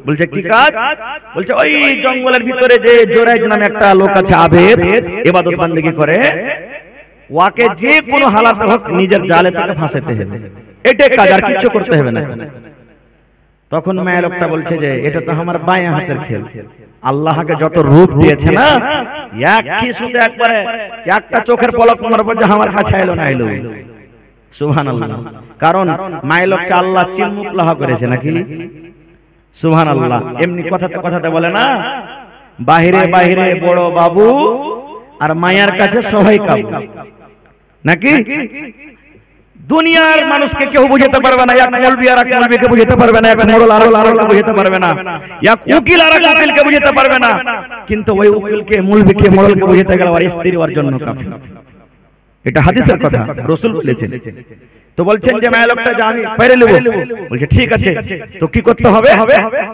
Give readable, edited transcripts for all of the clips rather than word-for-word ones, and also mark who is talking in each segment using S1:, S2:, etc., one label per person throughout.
S1: বলছে কি কাজ? বলছে ওই জঙ্গলের ভিতরে যে জোরাইজ নামে একটা লোক আছে, আবেদ, ইবাদত বান্দেগি করে, ওয়াকে যে কোনো হালাতে হোক নিজের জালে তাকে ফাঁসাতে হবে, এটাই কাজ, আর কিছু করতে হবে না। তখন মেয়ে লোকটা বলছে যে এটা তো আমার বাঁয়া হাতের খেল, আল্লাহকে যত রূপ দিয়েছে না, এক কিছুতে একবারে একটা চোখের পলক মারব যে আমার কাছে এলো না এলো। সুবহানাল্লাহ। কারণ মায়ের লোককে আল্লাহ চিলমুখলাহা করেছে নাকি? সুবহানাল্লাহ। এমনি কথাতে কথাতে বলে না, বাহিরে বাহিরে বড় বাবু আর মায়ার কাছে সবাই কাবু, নাকি? দুনিয়ার মানুষকে কেউ বুঝাতে পারবে না, এক মৌলবি আর এক মৌলবিকে বুঝাতে পারবে না, এক মোড়ল আর মোড়লকে বুঝাতে পারবে না, এক উকিল আর এক উকিলকে বুঝাতে পারবে না, কিন্তু ওই উকিলকে মৌলবিকে মোড়লকে বুঝাতে গেলে আর স্ত্রী ওর জন্য কাফি। এটা হাদিসের কথা, রাসূল বলেছেন। তো বলছেন যে মায়া লোকটা যে আমি পেরে নেব, বলছে ঠিক আছে, তো কি করতে হবে?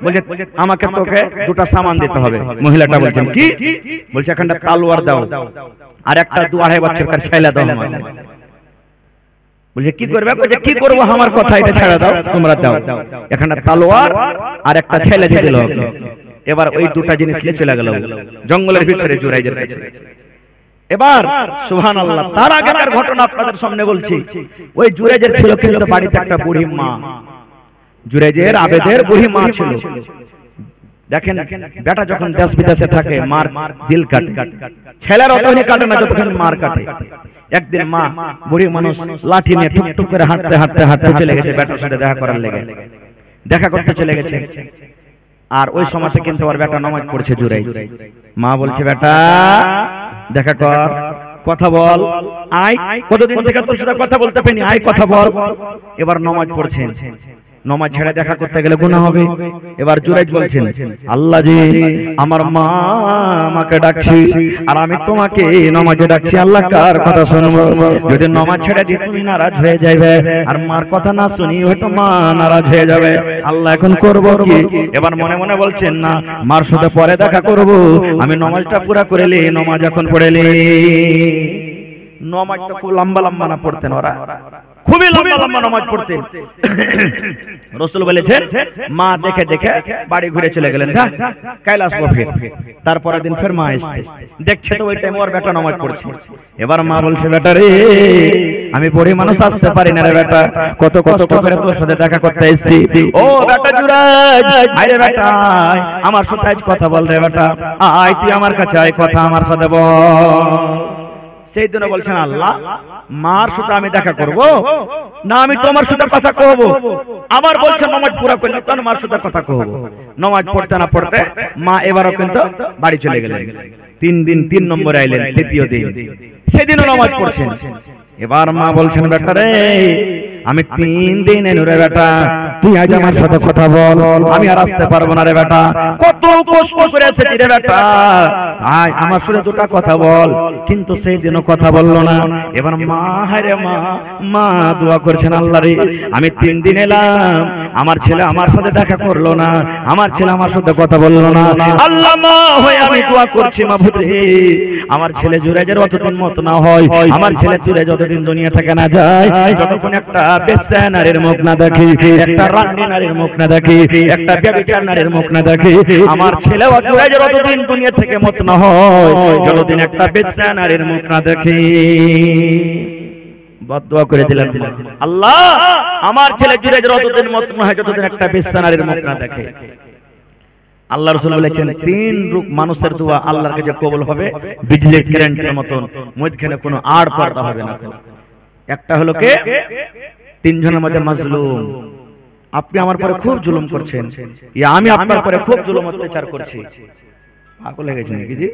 S1: বলছে আমাকে তোকে দুটো সামান দিতে হবে। মহিলাটা বলছেন কি? বলছে এখানটা তলোয়ার দাও আর একটা 2-2.5 বছরকার ছেলে দাও আমাকে। বলছে কি করবে? বলছে কি করব, আমার কথা, এটা ছেড়ে দাও, তোমরা দাও। এখানটা তলোয়ার আর একটা ছেলে দিয়ে দিল। এবার ওই দুটো জিনিস নিয়ে চলে গেল জঙ্গলের ভিতরে জুরাইজের কাছে। এবার সুবহানাল্লাহ, তার আগেকার ঘটনা আপনাদের সামনে বলছি। ওই জুরাইজের ছিল কিন্তু বাড়িতে একটা বুড়ি মা, জুরাইজের আবেদের বুড়ি মা ছিল। দেখেন বেটা যখন দেশ বিদেশে থাকে মার দিল কাটে, ছেলের অতই কাটে না যতক্ষণ মার কাটে। একদিন মা বুড়ি মানুষ লাঠি নিয়ে টুকটুক করে হাঁটতে হাঁটতে হাঁটতে চলে গেছে বেটার সাথে দেখা করার লেগে, দেখা করতে চলে গেছে। আর ওই সময়তে কিন্তু ওর বেটা নামাজ পড়ছে জুরাইজ। মা বলছে বেটা দেখা কর, কথা বল, আয়, কতদিন থেকে তোর সাথে কথা বলতে পারিনি, আয় কথা বল। এবার নামাজ পড়ছেন, নামাজ ছেড়ে দেখা করতে গেলে গুনাহ হবে। এবার জুরাইজ বলছেন আল্লাহ জি আমার মা আমাকে ডাকছে আর আমি তোমাকে নামাজে ডাকছি, আল্লাহ কার কথা শুনবো? যদি নামাজ ছেড়ে দিই তুমি নারাজ হয়ে যাবে, আর মার কথা না শুনি হয়তো মা নারাজ হয়ে যাবে, আল্লাহ এখন করব কি? এবার মনে মনে বলছেন না, মার সাথে পরে দেখা করব, আমি নামাজটা পুরা করে নি। নামাজ এখন পড়ে নি, নামাজ তো খুব লম্বা লম্বা না পড়তেন ওরা, খুবই লম্বা লম্বা নামাজ পড়তেন। রাসূল বলেছেন মা দেখে দেখে বাড়ি ঘুরে চলে গেলেন, কাল আসবো ফির। তারপরের দিন ফের মা এসেছে, দেখছে তো ওই টাইম ওর বেটা নামাজ পড়ছে। এবার মা বলছে বেটা রে আমি বড়ি মানুষ আসতে পারি না রে বেটা, কত কষ্ট করে তোর সাথে দেখা করতে এসেছি। ও বেটা জুরাইজ, আরে বেটা আমার সাথে আজ কথা বল রে বেটা, আয় তুই আমার কাছে আয়, কথা আমার সাথে বল। সেই দিনে বলছেন আল্লাহ মার সাথে আমি দেখা করব না, আমি তোমার সাথে কথা কহব। আবার বলছেন নামাজ পুরা করলে তো মার সাথে কথা কহব। নামাজ পড়তে না পড়তে মা এবারও কিন্তু বাড়ি চলে গেলেন। 3 দিন 3 নম্বরে আইলেন, তৃতীয় দিন সেদিনও নামাজ পড়ছেন। এবার মা বলছেন বেটা রে আমি 3 দিন এলো রে বেটা, তুই আজ আমার সাথে কথা বল, আমি আর আসতে পারবো না রে বেটা, কত কষ্ট করে এসেছি রে বেটা, আয় আমার সাথে দুটো কথা বল। কিন্তু সেই দিনও কথা বললো না। এবার মা হায় রে মা দোয়া করছেন আল্লাহ রে আমি 3 দিন এলাম, আমার ছেলে আমার সাথে দেখা করলো না, আমার ছেলে আমার সাথে কথা বললো না। আল্লাহ মা হয়ে আমি দোয়া করছি মাবুদ রে আমার ছেলে জুরাইজের অতদিন মত না হয়, আমার ছেলে জুরাইজ যতদিন দুনিয়া থেকে না যায়, যতক্ষণ একটা বেশ্যা নারীর মুখ না দেখি, একটা রান্নি নারীর মুখ না দেখি, একটা ব্যভিচার নারীর মুখ না দেখি, আমার ছেলে জুরাইজের অতদিন দুনিয়া থেকে মত না হয়, যতদিন একটা বেশ্যা নারীর মুখ না দেখি। বদদুয়া করে দিলেন আল্লাহ আমার ছেলে জুরাইজের অতদিন মত না হয়, যতদিন একটা বেশ্যা নারীর মুখ না দেখে। আল্লাহ রাসূল বলেছেন 3 রূপ মানুষের দোয়া আল্লাহর কাছে কবুল হবে বিজলির কারেন্টের মতন, মধ্যখানে কোনো আড় পর্দা হবে না। একটা হলো কে 3 জনের মধ্যে মাজলুম, আপনি আমার পরে খুব জুলুম করছেন, ইয়া আমি আপনার পরে খুব জুলুম অত্যাচার করছি। পাগল হয়ে গেছেন নাকি জি?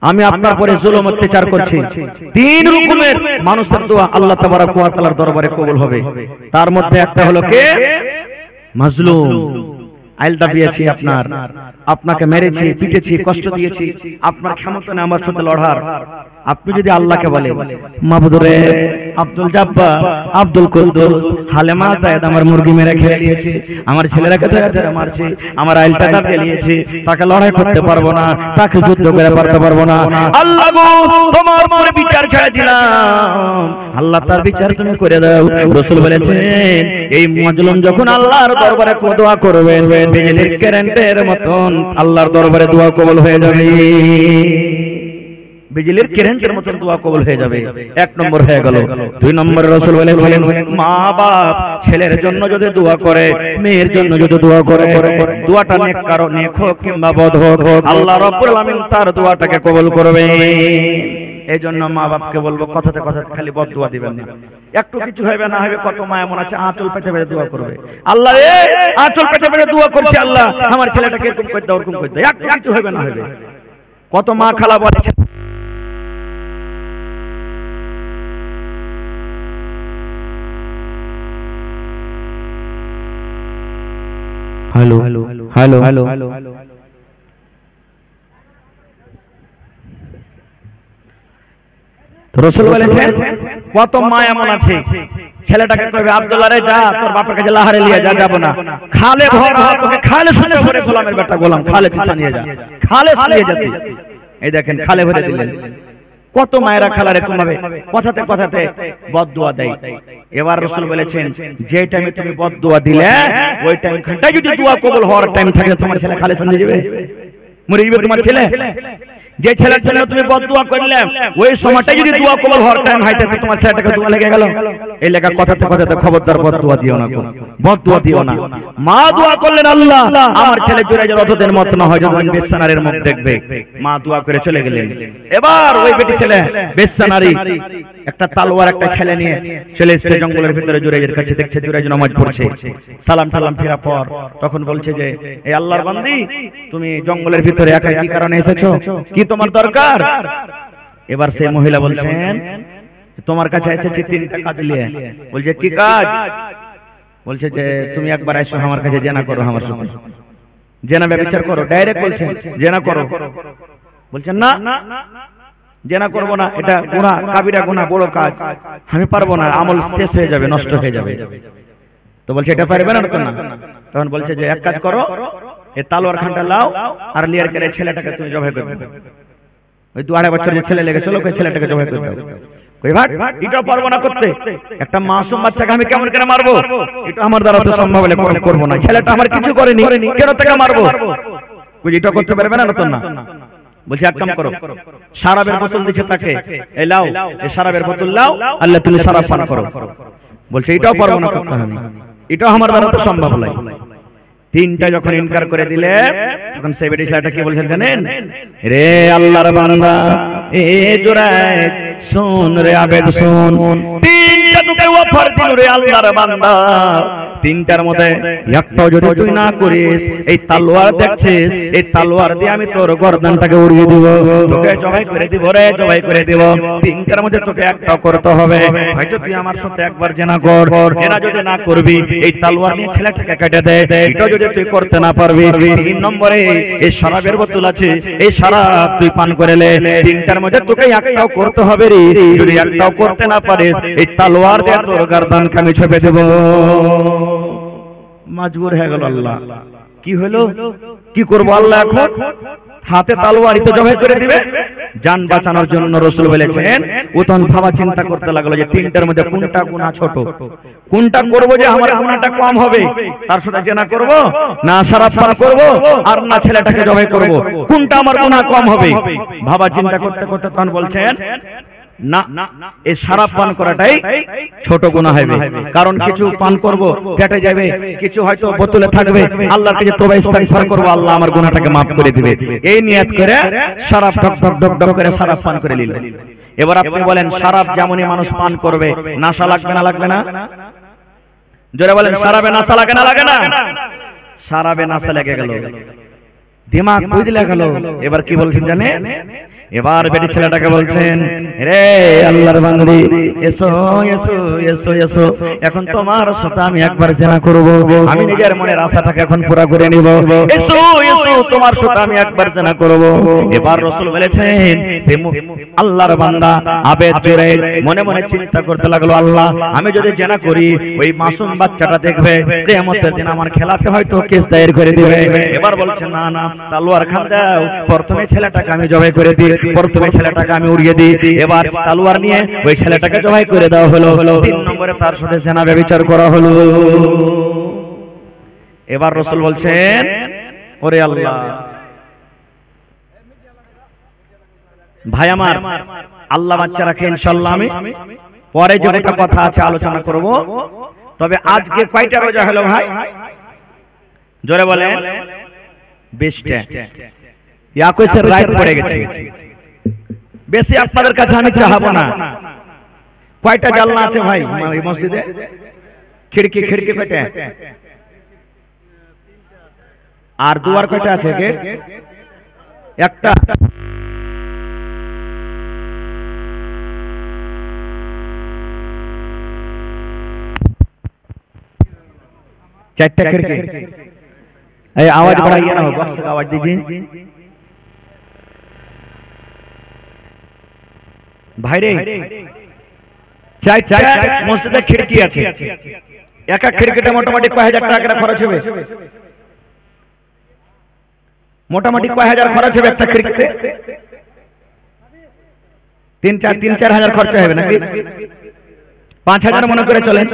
S1: আমি আপনার পরে জুলুম অত্যাচার করছি। 3 রকমের মানুষের দোয়া আল্লাহ তাবারক ওয়া তাআলার দরবারে কবুল হবে। তার মধ্যে একটা হলো কে মাজলুম, আইল দাবিয়েছি আপনার, আপনাকে মেরেছি, পিটেছি, কষ্ট দিয়েছি, আপনার ক্ষমতা নেই আমার সাথে লড়ার। আপনি যদি আল্লাহকে বলেন মাবুদ রে আব্দুল জব্বার, আব্দুল কুদ্দুস, হালেমা সায়েদ আমার মুরগি মেরে খেয়ে নিয়েছে, আমার ছেলেরাকে ধরে মারছে, আমার আইলটা কাটে নিয়েছে, তাকে লড়াই করতে পারবো না, তাকে যুদ্ধ করে পারতে পারবো না। আল্লাহ গো তোমার উপরে বিচার ছেড়ে দিলাম, আল্লাহ তার বিচার তুমি করে দাও। রাসূল বলেছেন এই মাজলুম যখন আল্লাহর দরবারে দোয়া করবে বিজলির কারেন্টের মতন আল্লাহর দরবারে দোয়া কবুল হয়ে যাবে, বিজলির কারেন্টের মতন দোয়া কবুল হয়ে যাবে। এক নম্বর হয়ে গেল। দুই নম্বর রাসূল বলেন মা বাপ ছেলের জন্য যদি দোয়া করে, মেয়ের জন্য যদি দোয়া করে, দোয়াটা নেক কারো নেক হোক কিংবা বদ হোক, আল্লাহ রাব্বুল আলামিন তার দোয়াটাকে কবুল করবে। এই জন্য মা বাপকে বলবো কথাতে কথাতে খালি বদ দোয়া দিবেন না, একটু কিছু হবে না হবে কত মায়া মন আছে আঁচল পেতে পেতে দোয়া করবে, আল্লাহ রে আঁচল পেতে পেতে দোয়া করছে, আল্লাহ আমার ছেলেটাকে এরকম করে দাও ওরকম করে দাও, একটু কিছু হবে না হবে। কত মা খালা বলেছে হ্যালো হ্যালো হ্যালো হ্যালো রাসূল বলেছেন কত মা এমন আছে ছেলেটাকে কইবে আব্দুল্লাহ রে যা তোর বাপের কাছে লাহারে নিয়ে যা, যাব না, খালে ভর তোকে খালে শুনে ভরে গোলামের বেটা গোলাম খালে পিছা নিয়ে যা, খালে নিয়ে যেতে। এই দেখেন খালে ভরে দিলেন। কত মায়েরা খালা এরকম ভাবে কথাতে কথাতে বদদুয়া দেয়। এবার রাসূল বলেছেন যে টাইমে তুমি বদদুয়া দিলে ওই টাইমখানটাই যদি দোয়া কবুল হওয়ার টাইম থাকে তোমার ছেলে খালে শুনে যাবে, মরে যাবে তোমার ছেলে। যে ছেলের জন্য তুমি বদদুয়া করলে ওই সময়টা যদি দোয়া কবুল হওয়ার টাইম হয় তাহলে তোমার ছেলেটাকে দোয়া লেগে গেল। এই লেখা কথাতে কথাতে খবরদার বদদুয়া দিও না, বদদুয়া দিও না। মা দোয়া করলেন আল্লাহ আমার ছেলে জোরে জোরে অতদের মত না হয় যখন বেসানারের মুখ দেখবে, মা দোয়া করে চলে গেলেন। এবার ওই বেটি ছেলে বেসানারি একটা তালোয়ার একটা ছেলে নিয়ে চলে এসেছে জঙ্গলের ভিতরে জুরাইজের কাছে, দেখছে জুরাইজ নামাজ পড়ছে, সালাম টালাম ফেরা পর তখন বলছে যে এই আল্লাহর বান্দি তুমি জঙ্গলের ভিতরে একা কি কারণে এসেছো, কি তোমার দরকার? এবার সেই মহিলা বলছেন তোমার কাছে এসেছি তিনটা কাজ নিয়ে। বলছে কি কাজ? বলছে যে তুমি একবার এসো আমার কাছে জেনা করো, আমার সাথে জেনা ব্যভিচার করো, ডাইরেক্ট বলছেন জেনা করো। বলছেন না জেনা করবো না, এটা গুনাহ, কাবিরা গুনাহ, বড় কাজ, আমি পারবো না, আমল শেষ হয়ে যাবে, নষ্ট হয়ে যাবে। তো বলছে এটা পারবে না? তখন বলছে যে এক কাজ করো, এই তালোয়ার খানটা লাও আর লিয়ার করে ছেলেটাকে তুমি জবাই করে দাও। ওই 2-2.5 বছরের ছেলে লেগে চলো ওই ছেলেটাকে জবাই করে দাও। কই ভাই এটা পারবো না করতে, একটা মাসুম বাচ্চাকে আমি কেমন করে মারবো? এটা আমার দ্বারা তো সম্ভব হলে করবো না, ছেলেটা আমার কিছু করেনি, কেন তাকে মারবো? কই এটা করতে পারবে না? নতুন না। বলছে এক কাম করো, শরাবের বোতল দিচ্ছে তাকে, এই লাও এই শরাবের বোতল লাও, আল্লাহ তুমি শরাব পান করো। বলছে এটাও পারবো না করতে, আমি এটাও আমার দ্বারা তো সম্ভব নয়। তিনটা যখন ইনকার করে দিলে তখন সেই বেটি ছেলেটা কি বলছেন জানেন? রে আল্লাহর বান্দা এ জুরাইজ শুন রে আবেদ শুন, তিনটা তোকে অফার দিল রে আল্লাহর বান্দা, তিনটার মধ্যে একটাও যদি তুই না করিস, এই তালোয়ার দেখছিস, এই তালোয়ার দিয়ে আমি তোর গর্দানটাকে উড়িয়ে দিব, তোকে জবাই করে দিব রে, জবাই করে দিব। তিনটার মধ্যে তোকে একটাও করতে হবে, হয়তো তুই আমার সাথে একবার জেনা কর, জেনা যদি না করবি এই তালোয়ার নিয়ে ছেলেটাকে কেটে দে, এটা যদি তুই করতে না পারবি, 3 নম্বরে এই শরাবের বোতল আছে, এই শরাব তুই পান করে নে, তিনটার মধ্যে তোকে একটাও করতে হবে রে, যদি একটাও করতে না পারিস এই তালোয়ার দিয়ে তোর গর্দানকে আমি ছেপে দেব। মাজবুর হয়ে গেল আল্লাহ। কি হলো? কি করবো আল্লাহ? এখন হাতে তালোয়ারই তো জবাই করে দিবে। জান বাঁচানোর জন্য রাসূল বলেছেন ও তখন ভাবা চিন্তা করতে লাগলো যে তিনটার মধ্যে কোনটা গুনাহ ছোট, কোনটা করব যে আমার গুনাহটা কম হবে, তার সাথে জেনা করব না শরাব পান করব আর না ছেলেটাকে জবাই করব, কোনটা আমার গুনাহ কম হবে? ভাবা চিন্তা করতে করতে তখন বলছেন না এই শরাব পান করাটাই ছোট গুনাহ হবে, কারণ কিছু পান করব কেটে যাবে, কিছু হয়তো বোতলে থাকবে, আল্লাহর কাছে তওবা ইস্তিগফার করব, আল্লাহ আমার গুনাহটাকে maaf করে দিবে, এই নিয়ত করে শরাব ঢক ঢক ঢক ঢক করে শরাব পান করে নিল। এবার আপনি বলেন শরাব যেমনই মানুষ পান করবে নেশা লাগবে না লাগবে না? জোরে বলেন শরাবে নেশা লাগে না লাগে না? শরাবে নেশা লেগে গেল, দিমাগ বুঝলে গেল। এবার কি বলছেন জানেন? এবার বেটি ছেলেটাকে বলছেন, রে আল্লাহর বান্দি, এসো এসো এসো এসো, এখন তোমার সাথে আমি একবার জেনা করব, আমি নিজের মনের আশাটাকে এখন পুরা করে নিব, এসো এসো তোমার সাথে আমি একবার জেনা করব। এবার রাসূল বলেছেন, সে আল্লাহর বান্দা আবেগ জোরে মনে মনে চিন্তা করতে লাগলো, আল্লাহ আমি যদি জেনা করি ওই মাসুম বাচ্চাটা দেখবে, কিয়ামতের দিন আমার খেলাফে হয়তো কেস দায়ের করে দিবে। এবার বলছেন, না না, তালোয়ার খান দাও, প্রথমে ছেলেটাকে আমি জবাই করে দিই, প্রথমে ছেলেটাকে আমি উড়িয়ে দিই। এবার তালোয়ার নিয়ে ওই ছেলেটাকে জবাই করে দেওয়া হলো। 3 নম্বরে তার সাথে জেনা ব্যভিচার করা হলো। এবার রাসূল বলছেন, ওরে আল্লাহ, ভাই আমার, আল্লাহ বাচ্চা রাখে, ইনশাআল্লাহ আমি পরে যে একটা কথা আছে আলোচনা করব। তবে আজকে কয়টা রোজা হলো ভাই? জোরে বলেন। 20টা। ইয়াকুসের রাইট পড়ে গেছে। বেশি আপনাদের কাছে আমি চাহাবো না। কয়টা জানলা আছে ভাই এই মসজিদে? খিড়কি কয়টা? আর দুয়ার কয়টা আছে? গেট একটা। चारटा खिड़की। आवाज बढ़ाइए ना, बॉक्स का आवाज दीजिए भाई रे। चारटा मस्जिदे खिड़की আছে, এক এক খিড়কিতে মোটামুটি কয় হাজার টাকা করে খরচ হবে? মোটামুটি কয় হাজার খরচ হবে একটা খিড়কিতে? 3-4 হাজার খরচ হবে নাকি? 5,000 মনে করে চলেন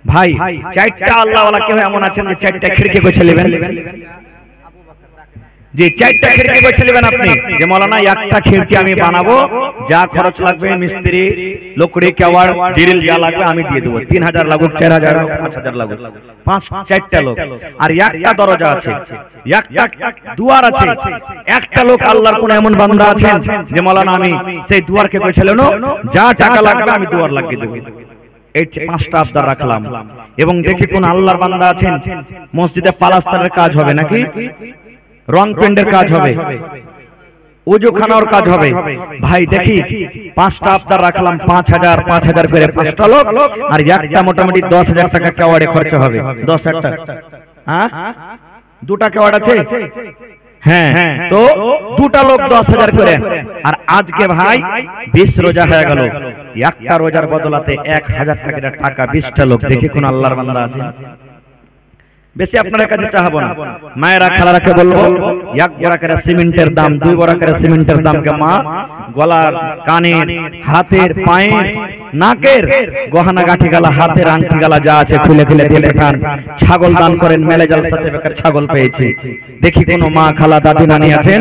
S1: ভাই। চারটা আল্লাহ ওয়ালা কেউ এমন আছেন যে চারটা খিড়কি গোছে নেবেন? যে চারটা খিড়কি গোছে নেবেন আপনি, যে মাওলানা একটা খিড়কি আমি বানাবো, যা খরচ লাগবে মিস্ত্রি, লকড়ি, কেওয়াড়, ড্রিল যা লাগবে আমি দিয়ে দেব। 3,000 লাগুক, 4,000 লাগুক, 5,000 লাগুক, 4টা লোক। আর একটা দরজা আছে, একটা দুয়ার আছে, একটা লোক আল্লাহর কোন এমন বান্দা আছেন যে মাওলানা আমি সেই দুয়ারকে গোছে নেব, যা টাকা লাগবে আমি দুয়ার লাগিয়ে দেব। এই 5টা আবদার রাখলাম। এবং দেখি কোন আল্লাহর বান্দা আছেন মসজিদে পালাস্তারের কাজ হবে নাকি, রং পেন্টের কাজ হবে, ওযুখানার কাজ হবে ভাই। দেখি 5টা আবদার রাখলাম, 5,000 করে 5টা লোক। আর একটা মোটামুটি 10,000 টাকা কেওয়াড়ে খরচ হবে। 10,000 টাকা। হ্যাঁ, 2টা কেওয়াড় আছে। হ্যাঁ, তো 2টা লোক 10,000 করে। আর আজকে ভাই 20 রোজা হয়ে গেল, একটা রোজার বদলাতে 1,000 টাকা 20টা লোক। দেখি কোন আল্লাহর বান্দা আছে? বেশি আপনার কাছে চাহাবো না। মায়েরা খালারাকে বলবো, 1 বড়া করে সিমেন্টের দাম, 2 বড়া করে সিমেন্টের দাম কে মা গলার, কানের, হাতের, পায়ের, নাকের গহনা গাঁঠি গালা, হাতের আংটি গালা যা আছে খুলে খুলে দিলে খান। ছাগল দান করেন, মেলে জালসাতে বেকার ছাগল পেয়েছি। দেখি কোন মা, খালা, দাদি, নানি আছেন?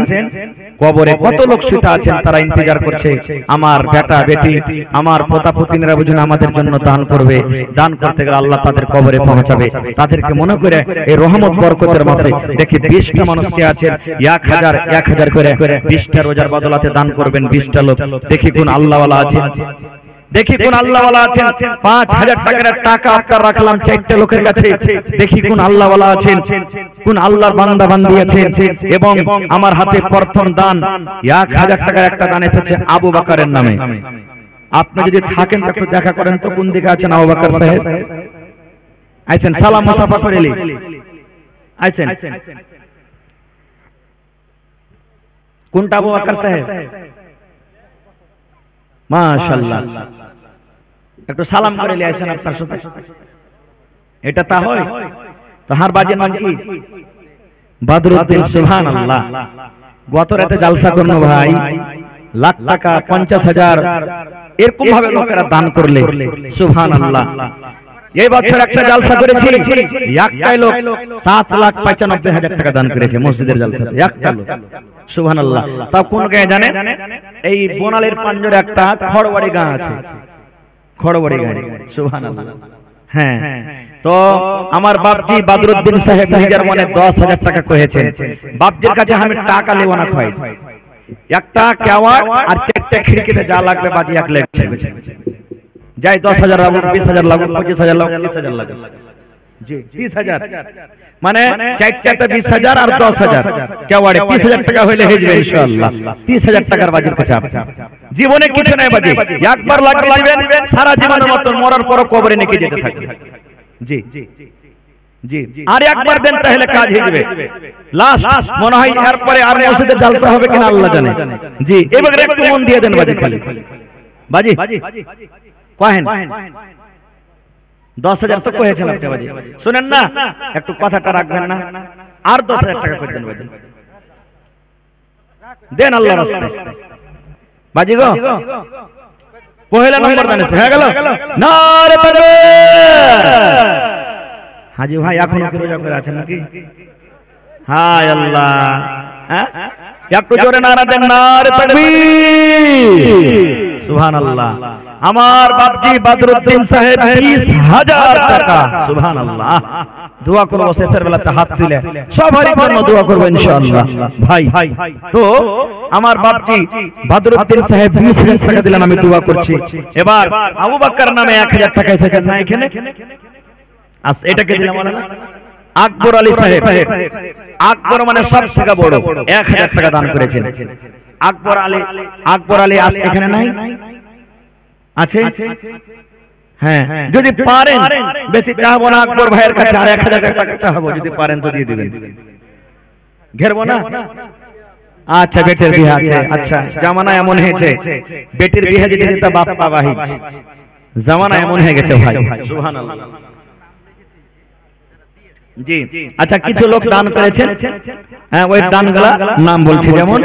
S1: কবরে কত লোক শুতে আছেন, তারা ইন্তজার করছে আমার বেটা বেটি, আমার পোতা পুতিনেরা বুঝুন আমাদের জন্য দান করবে। দান করতে গেলে আল্লাহ তাদের কবরে পৌঁছাবে। তাদেরকে মনে করে এই রহমত বরকতের মাসে দেখি 20টা মানুষকে আছেন 1,000 করে 20টা রোজার বদলাতে দান করবেন 20টা লোক। দেখি কোন আল্লাহওয়ালা আছেন, দেখি কোন আল্লাহওয়ালা আছেন। 5,000 টাকা আপনার রাখলাম 4টা লোকের কাছে। দেখি কোন আল্লাহওয়ালা আছেন, কোন আল্লাহর বান্দা বান্দি আছেন। এবং আমার হাতে প্রথম দান 1,000 টাকার একটা দান এসেছে আবু বকরের নামে। আপনি যদি থাকেন একটু দেখা করেন তো কোন দিকে আছেন আবু বকর সাহেব? আছেন? সালাম মুসাফা করেলি আছেন? কোনটা আবু বকর সাহেব? মাশাআল্লাহ, একটু সালাম করে নিয়ে আসেন আপনার সাথে। এটা তা হয়? তাহার বাজের নাম কি? বদরুদ্দিন। সুবহানাল্লাহ। গত রাতে জালসা করলো ভাই, লাখ টাকা, 50,000 এরকম ভাবে লোকেরা দান করলে। সুবহানাল্লাহ। এই বছর একটা জালসা করেছি, একটাই লোক 7,95,000 টাকা দান করেছে মসজিদের জালসাতে, একটা লোক। সুবহানাল্লাহ। তা কোন গায়ে জানেন? এই বনালের পাঞ্জরে একটা খড়বাড়ি গাঁ আছে, খড়বাড়ি গাঁ। সুবহানাল্লাহ। হ্যাঁ, তো আমার বাপজি বদরুদ্দিন সাহেব নিজের মনে 10,000 টাকা করেছেন। বাপজির কাছে আমি টাকা নেব না, খাই একটা কেওয়াড় আর 4টা খিড়কিতে যা লাগবে বাজি 1 লাখ যাই, 10,000 লাগুক, 20,000 লাগুক, 25,000 লাগুক, 30,000 লাগুক। জি 30,000 মানে 4টা 20,000 আর 10,000 কেওয়াড়ে 30,000 টাকা হইলে হয়ে যাবে ইনশাআল্লাহ। 30,000 টাকার বাজির কাছে জীবনে কিছু নাই বাজি, একবার লাগাইবেন সারা জীবনের মত মরার পর কবরে নিয়ে যেতে থাকবে। জি জি আর একবার দেন তাহলে কাজ হয়ে যাবে। লাস্ট মনে হয় এরপরে আর মসজিদে জালসা হবে কিনা আল্লাহ জানে। জি এবারে একটু মন দিয়ে দেন বাজি, খালি বাজি কহেন 10,000 তো কহেছিলাম বাজি, শুনেন না একটু কথাটা রাখবেন না, আর 10,000 টাকা করে দেন বাজি, দেন আল্লাহর রাস্তায় বাজি গো। পহেলা নম্বর জানিস হয়ে গেল। নারে তাকবীর। হাজি ভাই এখনো কি রোজা করে আছেন নাকি? হায় আল্লাহ, হ্যাঁ একটু জোরে নারা দেন, নারে তাকবীর, সুবহানাল্লাহ। আমার বাপজি বদরুদ্দিন সাহেব 20,000 টাকা, সুবহানাল্লাহ। দোয়া করব শেষের বেলাতে হাত তুলে সবারই জন্য দোয়া করব ইনশাআল্লাহ। ভাই তো আমার বাপজি বদরুদ্দিন সাহেব 20,000 টাকা দিলেন, আমি দোয়া করছি। এবার আবু বকর নামে 1,000 টাকা এসেছে না এখানে, আচ্ছা এটাকে দিলাম না। আকবর আলী সাহেব, আকবর মানে সব থেকে বড়, 1,000 টাকা দান করেছেন। আকবর আলী আজ এখানে নাই, আছে? হ্যাঁ যদি পারেন, বেশি চাহবো না আকবর ভাইয়ের কাছে, আর 1,000 টাকা চাহবো, যদি পারেন তো দিয়ে দিবেন, ঘেরবো না। আচ্ছা বেটির বিয়ে আছে, আচ্ছা জামানা এমন হয়েছে বেটির বিয়ে যদি দিতে বাপ পাবাহি, জামানা এমন হয়ে গেছে ভাই, সুবহানাল্লাহ। জি আচ্ছা কিছু লোক দান করেছেন, হ্যাঁ ওই দানগুলা নাম বলছি, যেমন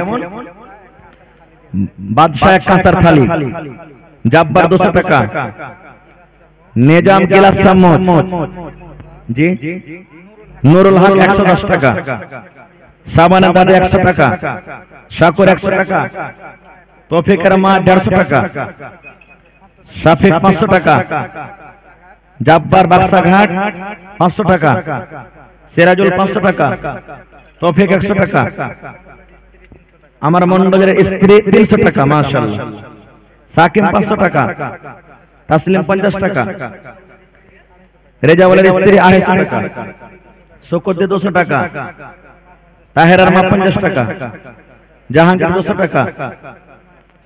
S1: বাদশাহ কাঁসার থালি, জাব্বার 200 টাকা, নিজাম গিলাস চামচ, জি নুরুল হক 110 টাকা, সাবানা দাদা 100 টাকা, শাকুর 100 টাকা, তৌফিকের মা 150 টাকা, শাফিক 500 টাকা, জাব্বার বাক্সাঘাট 500 টাকা, সিরাজুল 500 টাকা, তৌফিক 100 টাকা, আমার মন্ডলের স্ত্রী 300 টাকা, মাশাআল্লাহ, সাকিম 500 টাকা, তাসলিম 50 টাকা, রেজাউলের স্ত্রী 250 টাকা, শোকতে 200 টাকা, তাহেরার মা 50 টাকা, জাহাঙ্গীর 200 টাকা,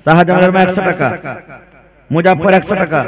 S1: শাহজাহানের মা 100 টাকা, মুজাফফর 100 টাকা,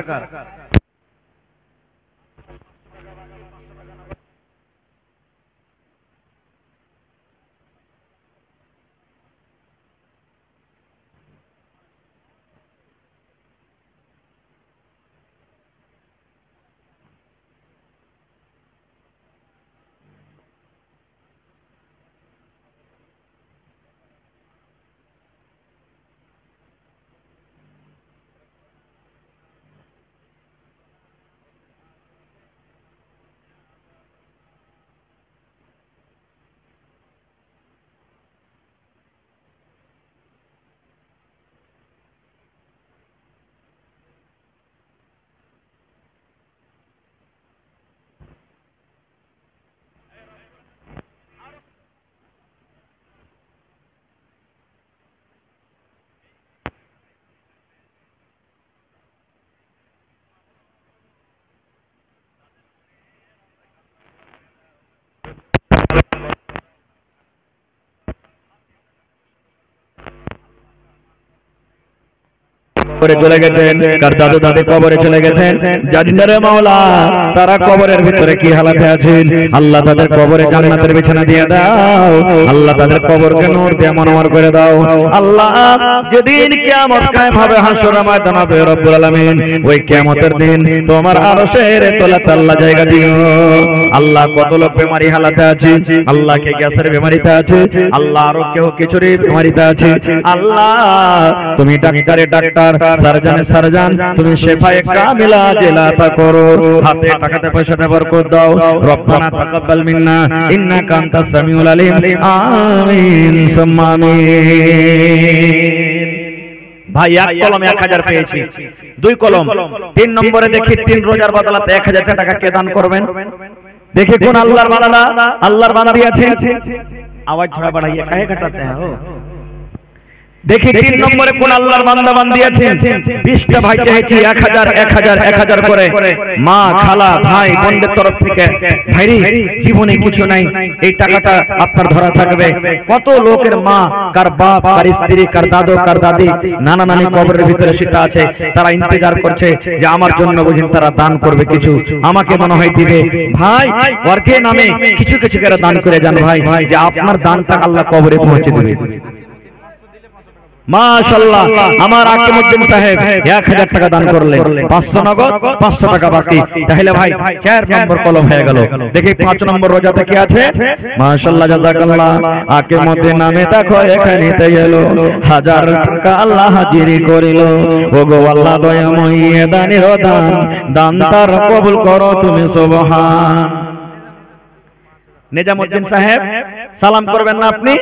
S1: কবরে চলে গেছেন, কার দাদু দাদি কবরে চলে গেছেন, জান্নারে মাওলা তারা কবরের ভিতরে কি হালাতে আছেন, আল্লাহ তাদের কবরে জান্নাতের বিছানা দিয়ে দাও, আল্লাহ তাদের কবরকে নূর দিয়ে মনোহর করে দাও। আল্লাহ যেদিন কিয়ামত কায়েম হবে, হাসর ময়দান হবে রব্বুল আলামিন, ওই কিয়ামতের দিন তোমার আরশের তলাতে আল্লাহ জায়গা দিও। আল্লাহ কত লোক বেমারি হালাতে আছে, আল্লাহ কে গ্যাসের বেমারিতে আছে, আল্লাহ আরো কেউ কিছুরই বেমারিতে আছে, আল্লাহ তুমি ডাক্তারে ডাক্তার, সার্জনে সার্জন, তুমি শেফায়ে কামিলা দিলাতা করো, হাতে টাকাতে পয়সাতে বরকত দাও। রব্বানা তাকাব্বাল মিন্না ইন্নাকা আনতাস সামিউল আলিম, আমিন সুম্মা আমিন। ভাই এক কলম 1000 পেয়েছি, 2 কলম, 3 নম্বরে দেখি 3 রোজার বদলাতে 1000 টাকা কে দান করবেন, দেখি কোন আল্লাহর বান্দা, আল্লাহর বান্দা আছে, আওয়াজ थोड़ा बढ़ाइए, काहे घटाते हैं हो। দেখি 3 নম্বরে কোন আল্লাহর বান্দা বান্দি আছেন 20টা ভাই চাইছি 1000 করে মা খালা ভাই বোনদের তরফ থেকে ভাইরি জীবনে কিছু নাই এই টাকাটা আপনার ধরা থাকবে। কত লোকের মা কার বাপ কার স্ত্রী কার দাদু কার দাদি নানা নানি কবরের ভিতরে সেটা আছে, তারা ইন্তজার করছে যে আমার জন্য বুঝেন তারা দান করবে, কিছু আমাকে মনে হয় দিবে। ভাই ওরকে নামে কিছু কিছু করে দান করে যান ভাই, যে আপনার দানটা আল্লাহ কবরে পৌঁছে দেবে। মাশাআল্লাহ আমার আকিমউদ্দিন সাহেব 1000 টাকা দান করলেন, 500 নগদ 500 টাকা বাকি। তাহলে ভাই 4 নম্বর কলম হয়ে গেল। দেখি 5 নম্বর রোজাতে কি আছে। মাশাআল্লাহ জাযাকাল্লাহ আকিমউদ্দিন নামে দেখো এখানেতে এলো 1000 টাকা আল্লাহ হাজিরি করিল। ওগো আল্লাহ দয়াময়ী দানের দান দান তার কবুল করো তুমি সুবহান। নিজামউদ্দিন সাহেব সালাম করবেন না আপনি?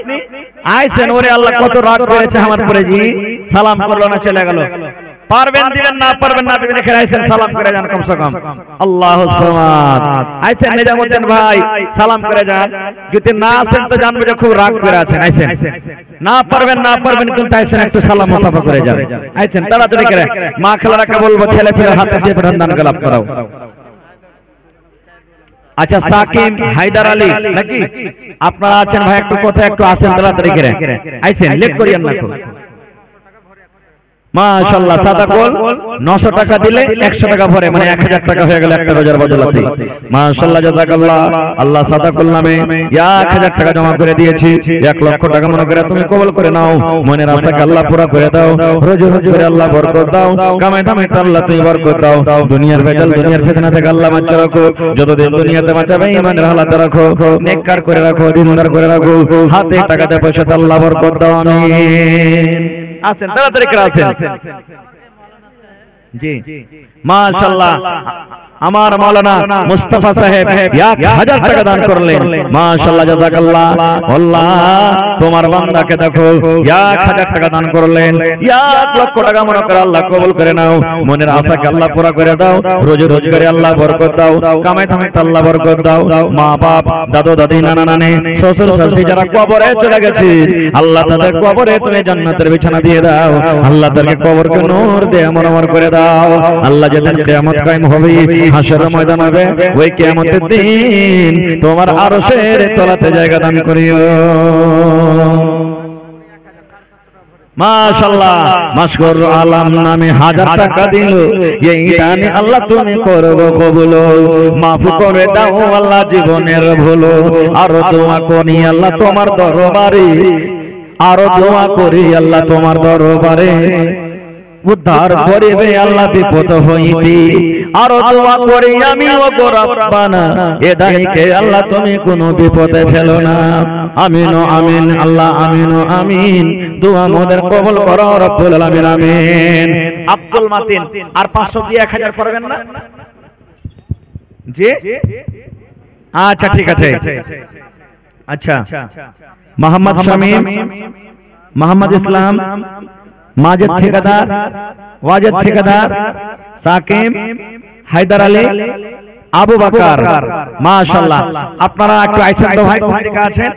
S1: আইছেন ওরে আল্লাহ কত রাগ করেছে আমার পরে, জি সালাম করলো না চলে গেল। পারবেন দিবেন না পারবেন না দিবেন, এখানে আইছেন সালাম করে যান কমসে কম। আল্লাহুস সামাদ। আইছেন নিজামউদ্দিন ভাই সালাম করে যান, যদি না আসেন তো জানবে যে খুব রাগ করে আছেন। আইছেন না পারবেন কিন্তু আইছেন একটু সালাম মুসাফা করে যান। আইছেন তাড়াতাড়ি করে মা খালারাকে বলবো ছেলে ফেলে হাতে দিয়ে দান গোলাপ করাও। আচ্ছা সাকিব হায়দার আলী নাকি আপনারা আছেন ভাই, একটু কোথায় একটু আসেন তাড়াতাড়ি করে। আইছেন লেট করিয়েন না। মাশাআল্লাহ সাদাকল 900 টাকা দিলে 100 টাকা ভরে, মানে 1000 টাকা হয়ে গেল একটা রোজার বদলাতে। মাশাআল্লাহ জাযাকাল্লাহ আল্লাহ সাদাকল নামে 1000 টাকা জমা করে দিয়েছি। 1 লক্ষ টাকা মনে করে তুমি কবুল করে নাও, মনের আশাকে আল্লাহ পুরা করে দাও, রোজে রোজে করে আল্লাহ বরকত দাও, কামাই দামে আল্লাহ তুমি বরকত দাও, দুনিয়ার ভেজাল দুনিয়ার ফিতনা থেকে আল্লাহ বাঁচিয়ে রাখো, যতদিন দুনিয়াতে বাঁচাবে ঈমানের হালাতে রাখো, নেককার করে রাখো, দিনদার করে রাখো, হাতে টাকাতে পয়সাতে আল্লাহ বরকত দাও আমিন। আছেন তাড়াতাড়ি করে আছেন। জি মাশাআল্লাহ আমার মাওলানা মুস্তাফা সাহেব 1000 টাকা দান করলেন। মাশাআল্লাহ জাযাকাল্লাহ। আল্লাহ তোমার বান্দাকে দেখো 1000 টাকা দান করলেন, 1 লক্ষ টাকা মনে করে আল্লাহ কবুল করে নাও, মনের আশাকে আল্লাহ পুরা করে দাও, রোজে রোজ করে আল্লাহ বরকত দাও, কামাই ধামে আল্লাহ বরকত দাও, মা বাপ দাদু দাদি নানা নানি শ্বশুর শাশুড়ি যারা কবরে চলে গেছে আল্লাহ তাদের কবরে তুমি জান্নাতের বিছানা দিয়ে দাও, আল্লাহ তাদেরকে কবরকে নূর দিয়ে মনোমর করে দাও। আল্লাহ যেদিন কিয়ামত কায়েম হবে হাসরের ময়দান হবে, ওই কিয়ামতের দিন তোমার আরশের তলাতে জায়গা দান করিও। মাশাআল্লাহ মাশকুর আলম নামে 1000 টাকা দিল, এই দানে আল্লাহ তুমি করবে কবুল, মাফ করে দাও আল্লাহ জীবনের ভুল, আর দোয়া করি আল্লাহ তোমার দরবারে, আর দোয়া করি আল্লাহ তোমার দরবারে, উদ্ধার করিবে আল্লাহ বিপদ হইতে, আর দোয়া করি আমি ও গো রব্বানা এ দাইকে আল্লাহ তুমি কোনো বিপদে ফেলো না। আমিন ও আমিন আল্লাহ আমিন ও আমিন, দোয়া মোদের কবুল করো রব্বুল আলামিন আমিন। আব্দুল মাতিন আর 500 দিয়ে 1000 করবেন না? জি আচ্ছা ঠিক আছে। আচ্ছা মোহাম্মদ শামীম, মোহাম্মদ ইসলাম, মাজেদ ঠিকাদার, ওয়াজেদ ঠিকাদার, সাকিব হায়দার আলী, আবু বকর। মাশাআল্লাহ আপনারা একটু আইছেন তো ভাই, কোন দিকে আছেন?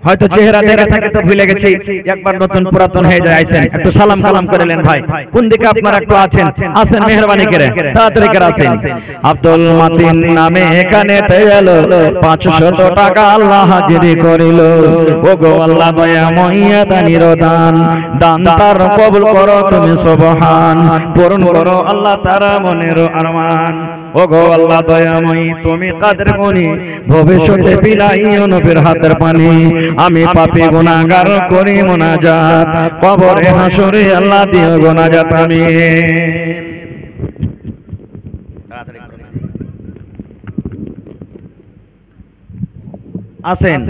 S1: হয়তো চেহারা দেখে থাকে তো ভুলে গেছি, একবার নতুন পুরাতন হয়ে যায়। আইছেন একটু সালাম কালাম করে নেন ভাই, কোন দিকে আপনারা একটু আছেন? আসেন মেহেরবানি করে তাড়াতাড়ি করে আসেন। আব্দুল মাতিন নামে এখানে এলো 500 টাকা আল্লাহ হাজিরি করিল, ওগো আল্লাহ দয়াময় দানির দান দান তার কবুল করো তুমি সুবহান, পূরণ করো আল্লাহ তারা মনের আরমান, ওগো আল্লাহ দয়াময়ী তুমি কাদের গুণী, ভবিষ্যতে বিলাইও নবীর হাতের পানি, আমি পাপী গুনাহগার করি মুনাজাত, কবরে হাসরে আল্লাহ দিও গুনাজাত আমিন। আসেন।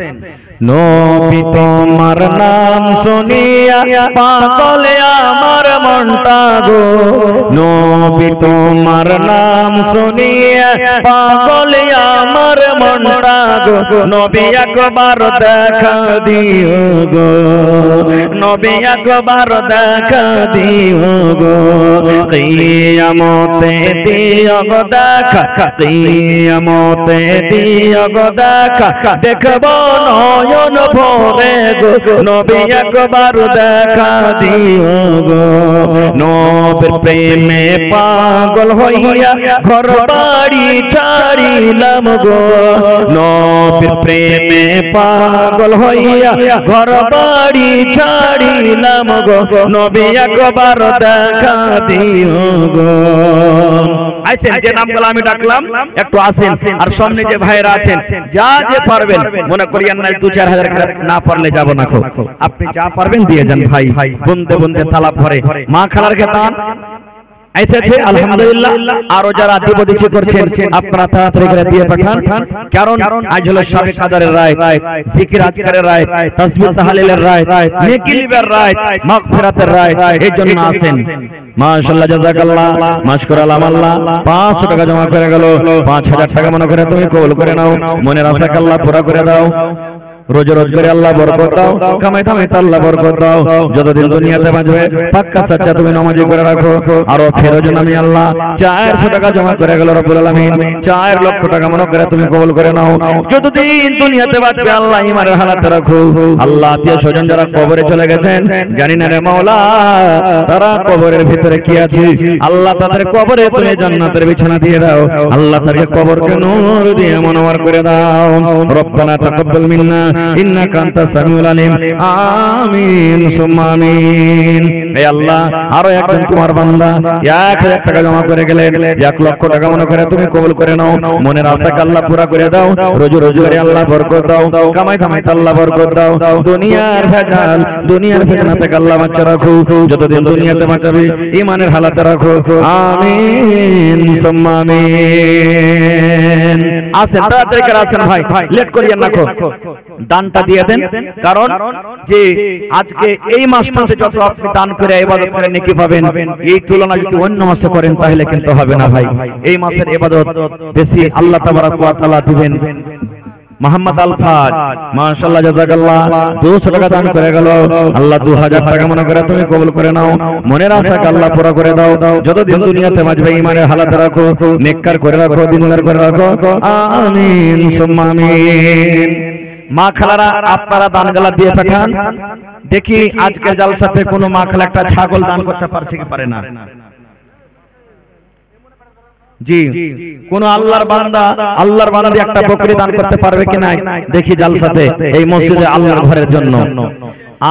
S1: নবী তোমার নাম শুনিয়া পাগলে আমার মনটা গো, নবী তোমার নাম শুনিয়া পাগলে আমার মনটা গো, নবী একবার দেখা দিও গো, নবী একবার দেখা দিও গো, কিয়ামতে দিও গো দেখা, কিয়ামতে দিও গো দেখা, দেখব নয়ন ভরে গো নবী একবার দেখা দিও গো নবীর প্রেমে পাগল হইয়া ঘর বাড়ি ছাড়িলাম গো নবীর প্রেমে পাগল হইয়া ঘর বাড়ি ছাড়িলাম গো নবী একবার দেখা দিও গো আছেন যে নামগুলো আমি ডাকলাম একটু আসেন আর সামনে যে ভাইরা আছেন যা যে পারবেন মনে করিয়েন না 2-4 হাজার না পারলে যাব না খো আপনি যা পারবেন দিয়ে যান ভাই বন্দে বন্দে তালা ভরে মা খালার খেতাম এসেছে আলহামদুলিল্লাহ আরো যারা দিবদিছি করছেন আপনারা তাড়াতাড়ি করে দিয়ে পাঠান কারণ আজ হলো শবে কদরের রাত জিকির আজকারের রাত তাসবিহ তাহলিলের রাত নেকি লিবার রাত মাগফিরাতের রাত এই জন্য আসেন মাশাআল্লাহ জাযাকাল্লাহ মাশকুরাল্লাহ আল্লাহ 500 টাকা জমা করে গেল 5000 টাকা মনে করে তুমি কবুল করে নাও মনের আশা আল্লাহ পুরা করে দাও রোজ রোজ করে আল্লাহ বরকত দাও কামাই কামাই আল্লাহ বরকত দাও যতদিন দুনিয়াতে বাঁচবে পাক্কা সাচ্চা তুমি নামাজি করে রাখো আর ফেরজ আমি আল্লাহ 400 টাকা জমা করে গেল রব্বুল আলামিন 4 লক্ষ টাকা মনে করে তুমি কবুল করে নাও যতদিন দুনিয়াতে বাঁচবে আল্লাহ ঈমানের হালাতে রাখো আল্লাহ আত্মীয় স্বজন যারা কবরে চলে গেছেন জানি না রে মাওলা তারা কবরের ভিতরে কি আছে আল্লাহ তাদের কবরে তুমি জান্নাতের বিছানা দিয়ে দাও আল্লাহ তাদের কবরকে নূর দিয়ে মনোয়ার করে দাও রব্বানা তাকাব্বাল মিন্না ইন্নাকা আনতাস সামিউল আলিম আমিন সুম্মা আমিন হে আল্লাহ আরো একজন তোমার বান্দা 1000 টাকা জমা করে গেলেন 1 লক্ষ টাকা মনে করে তুমি কবুল করে নাও মনের আশাকে আল্লাহ পুরা করে দাও রোজ রোজ করে আল্লাহ বরকত দাও কামাই কামাই আল্লাহ বরকত দাও দুনিয়ার ভেজাল দুনিয়ার ফিতনা থেকে আল্লাহ বাঁচা রাখো যতদিন দুনিয়াতে বাঁচাবে ঈমানের হালাতে রাখো আমিন সুম্মা আমিন আসেন তাড়াতাড়ি করে আসেন ভাই লেট করিয়েন না দানটা দিয়ে দেন কারণ যে আজকে এই মাসটাতে যত আপনি দান করে ইবাদত করে নেকি পাবেন এই তুলনা যদি অন্য মাসে করেন তাহলে কিন্তু হবে না ভাই এই মাসের ইবাদত বেশি আল্লাহ তাবারাক ওয়া তাআলা দিবেন মোহাম্মদ আলফাজ মাশাআল্লাহ জাযাকাল্লাহ 200 টাকা দান করে গেল আল্লাহ 2000 টাকা মনে করে তুমি কবুল করে নাও মনের আশাকে আল্লাহ পুরা করে দাও যতদিন দুনিয়াতে বাঁচবে ঈমানের হালাতে রাখো নেককার করে রাখো দিনদার করে রাখো আমিন সুম্মা আমিন মা খালারা আপনারা দানগুলো দিয়ে পাঠান দেখি আজকে জালসাতে কোনো মা খালা একটা ছাগল দান করতে পারছে কি পারে না জি কোন আল্লাহর বান্দা একটা বকরি দান করতে পারবে কি না দেখি জালসাতে এই মসজিদে আল্লাহর ঘরের জন্য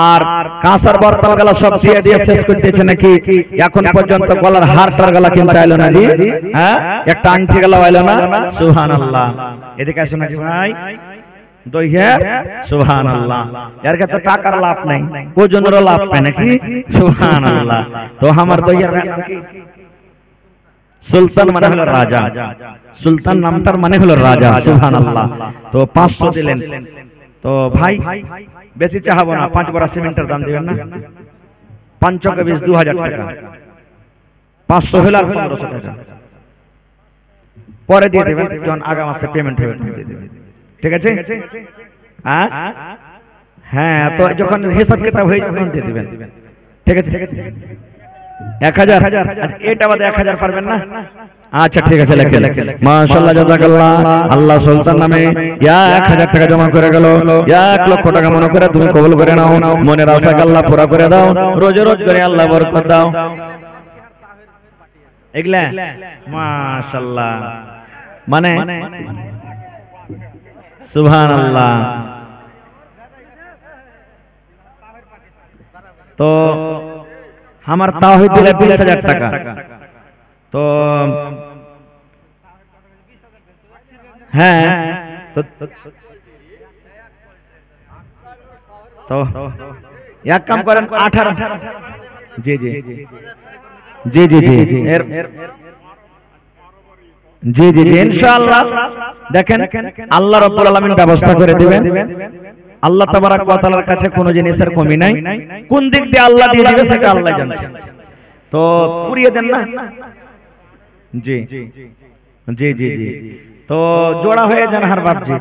S1: আর কাঁসার বর্তল গলা সব দিয়ে দিয়ে শেষ করতেছে নাকি এখন পর্যন্ত গলার হারটার গলা কিনতে আইলো না জি হ্যাঁ একটা আংটি গলা আইলো না সুবহানাল্লাহ এদিকে আসুন নাকি ভাই দইয়া সুবহানাল্লাহ এর কাছে টাকার লাভ নাই ওজনের লাভ পায় নাকি সুবহানাল্লাহ তো আমার দইয়ার নাম কি সুলতান মানে হলো রাজা সুলতান নামটার মানে হলো রাজা সুবহানাল্লাহ তো 500 দিলেন তো ভাই বেশি চাহাবো না 5 বড় সিমেন্টের দাম দিবেন না 5 কে 20 2000 টাকা 500 হলো আর 1500 টাকা পরে দিয়ে দিবেন যখন আগাম মাসে পেমেন্ট হবে দিয়ে দিবেন ঠিক আছে হ্যাঁ হ্যাঁ তো যখন হিসাব কিতাব হয়ে যাবে তখন দিয়ে দিবেন ঠিক আছে 1000 এটা বাদে 1000 পারবেন না আচ্ছা ঠিক আছে লেখে মাশাআল্লাহ জাযাকাল্লাহ আল্লাহ সুলতান নামে 1000 টাকা জমা করে গেল 1 লক্ষ টাকা মনে করে তুমি কবুল করে নাও মনের আশাকে আল্লাহ পুরা করে দাও রোজ রোজ করে আল্লাহ বরকত দাও এগুলা মাশাআল্লাহ মানে সুবহানাল্লাহ তো আমার তাওহীদ দিলে 20000 টাকা তো হ্যাঁ তো এক কাম করেন 18 জি জি জি জি জি জি জি জি ইনশাআল্লাহ দেখেন আল্লাহ রাব্বুল আলামিন ব্যবস্থা করে দিবেন আল্লাহ তাবারাক ওয়া তাআলার কাছে কোনো জিনিসের কমি নাই কোন দিক দিয়ে আল্লাহ দিয়ে দিবে সেটা আল্লাহ জানেন তো পুরিয়ে দেন না জি জি জি জি তো জোড়া হয়ে যান হার বাপ জি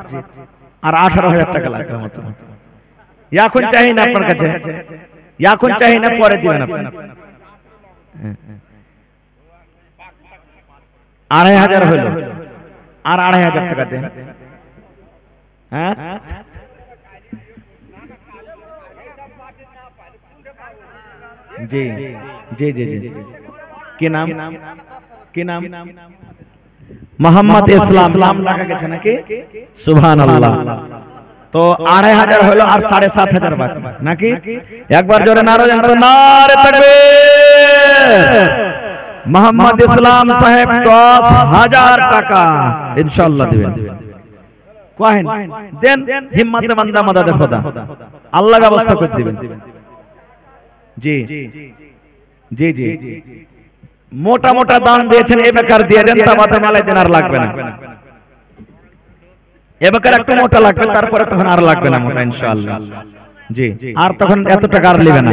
S1: আর 18000 টাকা লাগবে মত এখন চাই না আপনার কাছে এখন চাই না পরে দিবেন আপনি 2500 হলো আর 2500 টাকা দেন হ্যাঁ জি জি জি জি কি নাম কি নাম মোহাম্মদ ইসলাম নাম লেখা গেছে নাকি সুবহানাল্লাহ তো 2500 হলো আর 7500 বাকি নাকি একবার জোরে নারা দেন তো নারে তাকবীর মোহাম্মদ ইসলাম সাহেব 10000 টাকা ইনশাআল্লাহ দিবেন কহেন দেন হিম্মতে বান্দা মাদাদে খোদা আল্লাহ ব্যবস্থা করে দিবেন জি জি জি মোটা মোটা দান দিয়েছেন এই বেকার দিয়ে দেন তাবাতে মালাই দেন আর লাগবে না এবার একটু মোটা লাগবে তারপরে তখন আর লাগবে না মোটা ইনশাআল্লাহ জি আর তখন এত টাকা আর নেবে না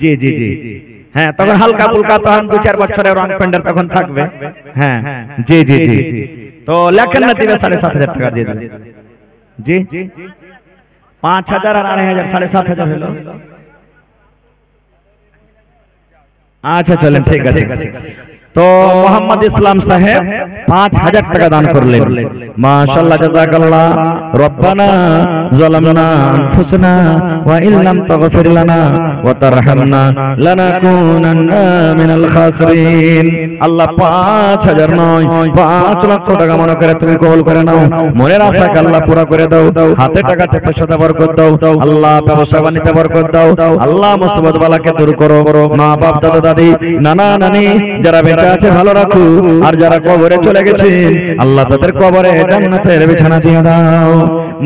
S1: জি জি জি হ্যাঁ তখন হালকা ফুলকা তখন 2-4 বছরের রং পেন্ডার তখন থাকবে হ্যাঁ জি জি জি তো লেখেন না দিবে 7500 টাকা দিয়ে দেন জি 5000 আর 2500 7500 হলো আচ্ছা চলেন ঠিক আছে তো মোহাম্মদ ইসলাম সাহেব 5000 টাকা দান করলেন মাশাআল্লাহ জাযাকাল্লাহ রব্বানা যালামনা আনফুসানা ওয়া ইল্লাম তাগফির লানা ওয়া তারহামনা লানাকুনান্না মিনাল খাসিরিন আল্লাহ 5000 নয় 5 লক্ষ টাকা মনে করে তুমি কবুল করে নাও মনের আশাকে আল্লাহ পুরো করে দাও হাতে টাকা থেকে সদা বরকত দাও আল্লাহ ব্যবসা বাণিজ্যে বরকত দাও আল্লাহ মুসিবত বালাকে দূর করো মা বাপ দাদা দাদি নানা নানি যারা বেঁচে আছে ভালো রাখো আর যারা কবরে চলে গেছেন আল্লাহ তাদের কবরে জান্নাতের বিছানা দিয়ে দাও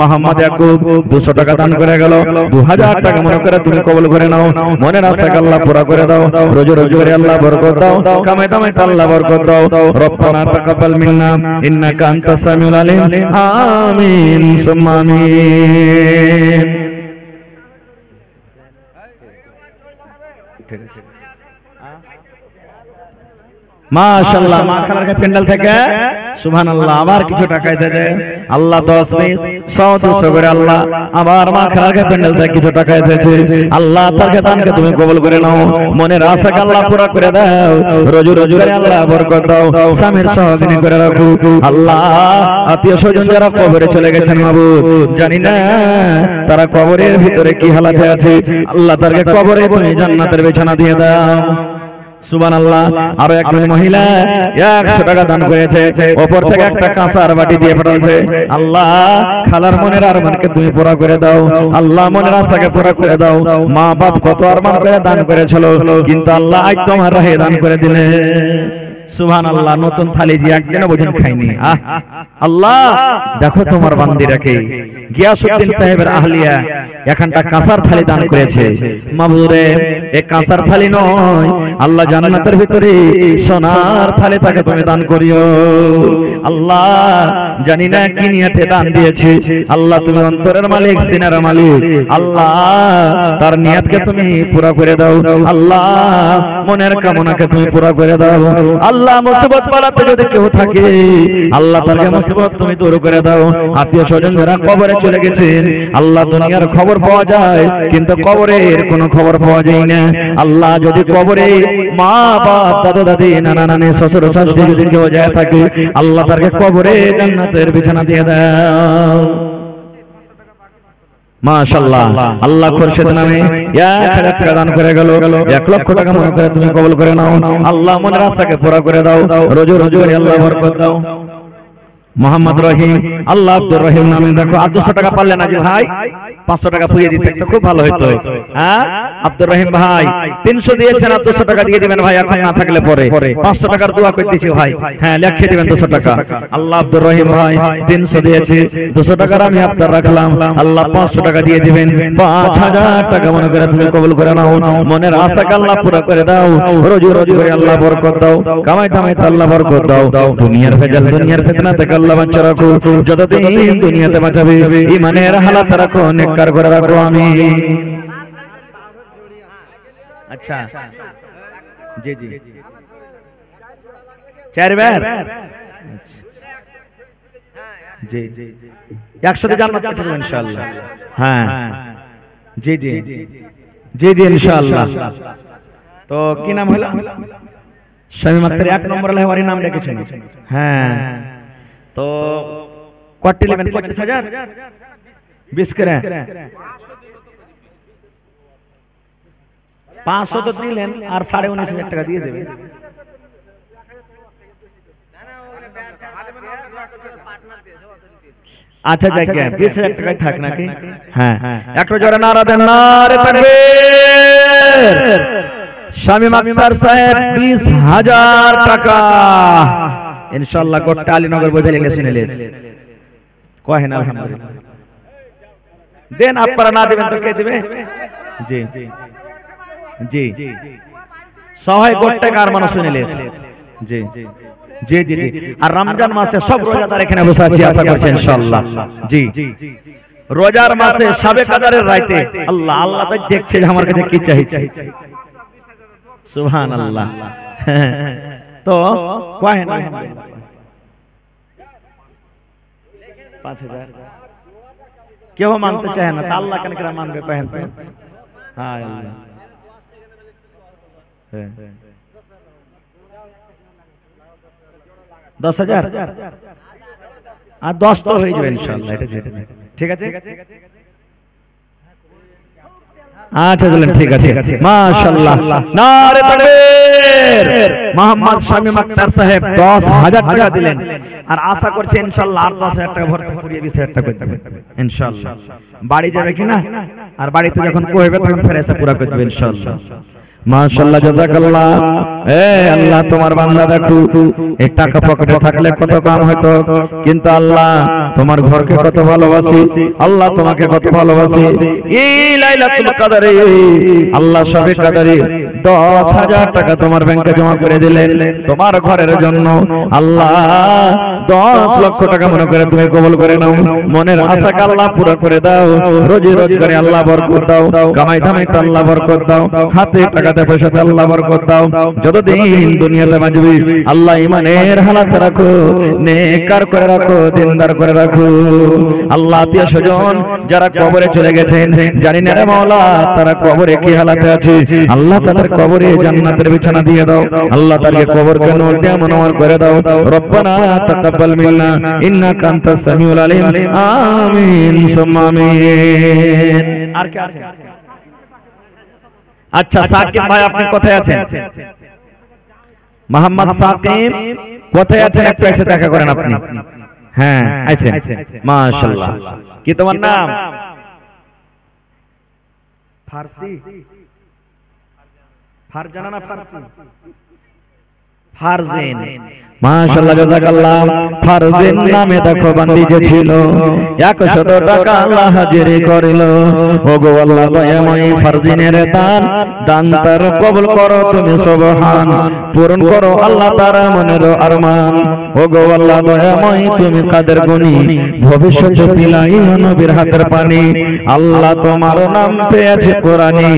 S1: মোহাম্মদ ইয়াকুব 200 টাকা দান করে গেল 2000 টাকা মনে করে তুমি কবুল করে নাও মনের আশাকে আল্লাহ পুরো করে দাও রোজি রোজি করে আল্লাহ বরকত দাও কামাই কামাই আল্লাহ বরকত দাও রব্বানা তাকাব্বাল মিন্না ইন্নাকা আনতাস সামিউল আলিম আমিন সুম্মা আমিন ঠিক আছে মাশাআল্লাহ মা খালার প্যান্ডেল থেকে সুবহানাল্লাহ আবার কিছু টাকা দিতে আল্লাহ 10 মিনিট 100-200 করে আল্লাহ আবার মা খালার প্যান্ডেল থেকে কিছু টাকা দিতে আল্লাহ তার দানকে তুমি কবুল করে নাও মনের আশাকে আল্লাহ পুরো করে দাও রোজি রোজি করে আল্লাহ বরকত দাও স্বামীর সহযোগিতা করে রাখো আল্লাহ আত্মীয় স্বজন যারা কবরে চলে গেছেন মাবুদ জানি না তারা কবরের ভিতরে কি হালাতে আছে আল্লাহ তারকে কবরে তুমি জান্নাতের বিছানা দিয়ে দাও সুবহানাল্লাহ আরো এক মহিলা 100 টাকা দান করেছে উপর থেকে একটা কাঁসার বাটি দিয়ে পাঠাচ্ছে আল্লাহ খালার মনের আরমানকে তুমি পুরো করে দাও আল্লাহ মনের আশাকে পুরো করে দাও মা বাপ কত আরমান করে দান করেছিল কিন্তু আল্লাহ আজ তোমার রাহে দান করে দিলে সুবহানাল্লাহ নতুন থালি যে একদিনও ভোজন খাইনি আল্লাহ দেখো তোমার বান্দিরাকে গিয়াসউদ্দিন সাহেবের আহলিয়া এখানটা কাঁসার থালি দান করেছে মাবুদে এই কাঁসার থালি নয় আল্লাহ জান্নাতের ভিতরে সোনার থালি তাকে তুমি দান করিও আল্লাহ জানি না কি নিয়তে দান দিয়েছে আল্লাহ তুমি অন্তরের মালিক সিনার মালিক আল্লাহ তার নিয়তকে তুমি পুরো করে দাও আল্লাহ মনের কামনাকে তুমি পুরো করে দাও আল্লাহ মুসিবত বালাতে যদি কেউ থাকে আল্লাহ তাকে মুসিবত তুমি দূর করে দাও আত্মীয় স্বজন যারা কবরে চলে গেছেন আল্লাহ দুনিয়ার খবর পাওয়া যায় কিন্তু কবরের কোনো খবর পাওয়া যায় না আল্লাহ যদি কবরে মা বাপ দাদা দাদি নানা নানি শ্বশুর শাশুড়ি যদি কেউ যায় থাকে আল্লাহ তাকে কবরে জান্নাতের বিছানা দিয়ে দাও মাশাআল্লাহ আল্লাহ খুরশিদ নামে 1000 টাকা দান করে গেল 1 লক্ষ টাকা মনে করে তুমি কবুল করে নাও আল্লাহ মনের আশাকে পুরো করে দাও রোজি রোজি করে আল্লাহ বরকত দাও মোহাম্মদ রহিম আল্লাহ আব্দুর রহিম নামে দেখো 200 টাকা পারলেন নাকি ভাই 500 টাকা পুড়িয়ে দিতে তো খুব ভালো হতো হ্যাঁ আব্দুর রহিম ভাই 300 দিয়েছেন আর 200 টাকা দিয়ে দিবেন ভাই এখন না থাকলে পরে 500 টাকার দোয়া করে দিয়েছি ভাই হ্যাঁ লিখে দিবেন 200 টাকা আল্লাহ আব্দুর রহিম ভাই 300 দিয়েছে 200 টাকা আমি আপনার রাখলাম আল্লাহ 500 টাকা দিয়ে দিবেন 5000 টাকা মনে করে তুমি কবুল করে নাও মনের আশাকে আল্লাহ পুরো করে দাও রোজি রোজি করে আল্লাহ বরকত দাও কামাই কামাই আল্লাহ বরকত দাও দুনিয়ার ভেজাল দুনিয়ার ফিতনা থেকে আল্লাহ বাঁচা রাখো যতদিন দুনিয়াতে বাঁচাবে ঈমানের হালাত রাখো নেককার করে রাখো আমিন अच्छा जी जी 4 बार जी 100 তে জান্নাত পেতে হবে ইনশাআল্লাহ হ্যাঁ জি জি জি জি ইনশাআল্লাহ তো কি নাম হলো স্বামী মাত্র 1 নম্বর লেহারি নাম রেখেছেন হ্যাঁ তো কত নেবেন 25000 20 করে 500 তো দিলেন আর 19,500 টাকা দিয়ে দেবে। আচ্ছা যাক 20,000 টাকায় থাক নাকি? হ্যাঁ একটু জোরে নারা দেন, নারে তাকবীর। শামীম আক্তার সাহেব 20,000 টাকা ইনশাআল্লাহ গোটা আলীনগর বদলে গেছেন এলে কয় না আলহামদুলিল্লাহ দেন। আপনারা না দেবেন তো কে দিবে? জি জি সহায় গোটা কার মানুষ শুনেলে জি জি জি জি। আর রমজান মাসে সব রোজাদার এখানে বসে আছে, আশা করছি ইনশাআল্লাহ। জি রোজার মাসে শাবে কদরের রাতে আল্লাহ আল্লাহ তো দেখছে আমার কাছে কি চাইছে। সুবহানাল্লাহ। তো কয় না 5,000 কেউ মানতে চায় না, তা আল্লাহ কেন করে মানবে? কহেন তো। হ্যাঁ আল্লাহ 10,000 আর 10 তো হয়ে যাবে ইনশাআল্লাহ। এটা ঠিক আছে। আচ্ছা বলেন ঠিক আছে মাশাআল্লাহ। নারে তাকবীর। মোহাম্মদ শামীম আক্তার সাহেব 10,000 টাকা দিলেন আর আশা করছি ইনশাআল্লাহ আর 10,000 টাকা ভর্তি করিয়ে 20,000 টাকা করে দেবেন ইনশাআল্লাহ। বাড়ি যাবে কিনা? আর বাড়িতে যখন কইবে তখন ফেরেশতা পুরো করে দেবেন ইনশাআল্লাহ। মাশাআল্লাহ জাযাকাল্লাহ। এ আল্লাহ তোমার বান্দা দেখো এই টাকা পকেটে থাকলে কত কাম হতো, কিন্তু আল্লাহ তোমার ঘরকে কত ভালোবাসি, আল্লাহ তোমাকে কত ভালোবাসি। এই লাইলাতুল কদরে আল্লাহ শবে কদরে 10,000 টাকা তোমার ব্যাংকে জমা করে দিলেন তোমার ঘরের জন্য। আল্লাহ 10 লক্ষ টাকা মনে করে তুমি কবুল করে নাও। মনের আশাকে আল্লাহ পুরো করে দাও। রোজি রোজগারে আল্লাহ বরকত দাও, কামাই ধামাইতে আল্লাহ বরকত দাও, হাতে টাকাতে পয়সাতে আল্লাহ বরকত দাও। যতদিন দুনিয়াতে বাঁচবি আল্লাহ ঈমানের হালাতে রাখো, নেককার করে রাখো, দিনদার করে রাখো। আল্লাহ আত্মীয় স্বজন যারা কবরে চলে গেছেন জানি না রে মাওলা তারা কবরে কি হালাতে আছে, আল্লাহ তাদের কবরে জান্নাতের বিছানা দিয়ে দাও। আল্লাহ তাদের কবরকে নূর দিয়ে মনোহর করে দাও। রব্বানা তাকাব্বাল মিন্না ইন্নাকা আনতাস সামিউল আলিম। আমিন সুম্মা আমিন। আর কে আছে? আচ্ছা সাকিব ভাই আপনি কোথায় আছেন? মোহাম্মদ সাকিব কোথায় আছেন? একটু এসে দেখা করেন আপনি। হ্যাঁ আছেন মাশাআল্লাহ। কি তোমার নাম? ফারসি ফারজানা না ফারসি? ফারজিন মাশাআল্লাহ জাযাকাল্লাহ। ফারজিন নামে দেখো বান্দি যে ছিল 100 টাকা আল্লাহ হাজিরি করিল। ওগো আল্লাহ দয়াময় ফারজিনের দান দান তার কবুল করো তুমি সুবহান, পূরণ করো আল্লাহ তার মনের আরমান। ওগো আল্লাহ দয়াময় তুমি কাদের গুণী, ভবিষ্যৎ পিলাই নবীর হাতের পানি। আল্লাহ তোমার নাম পেয়েছে কোরআনে,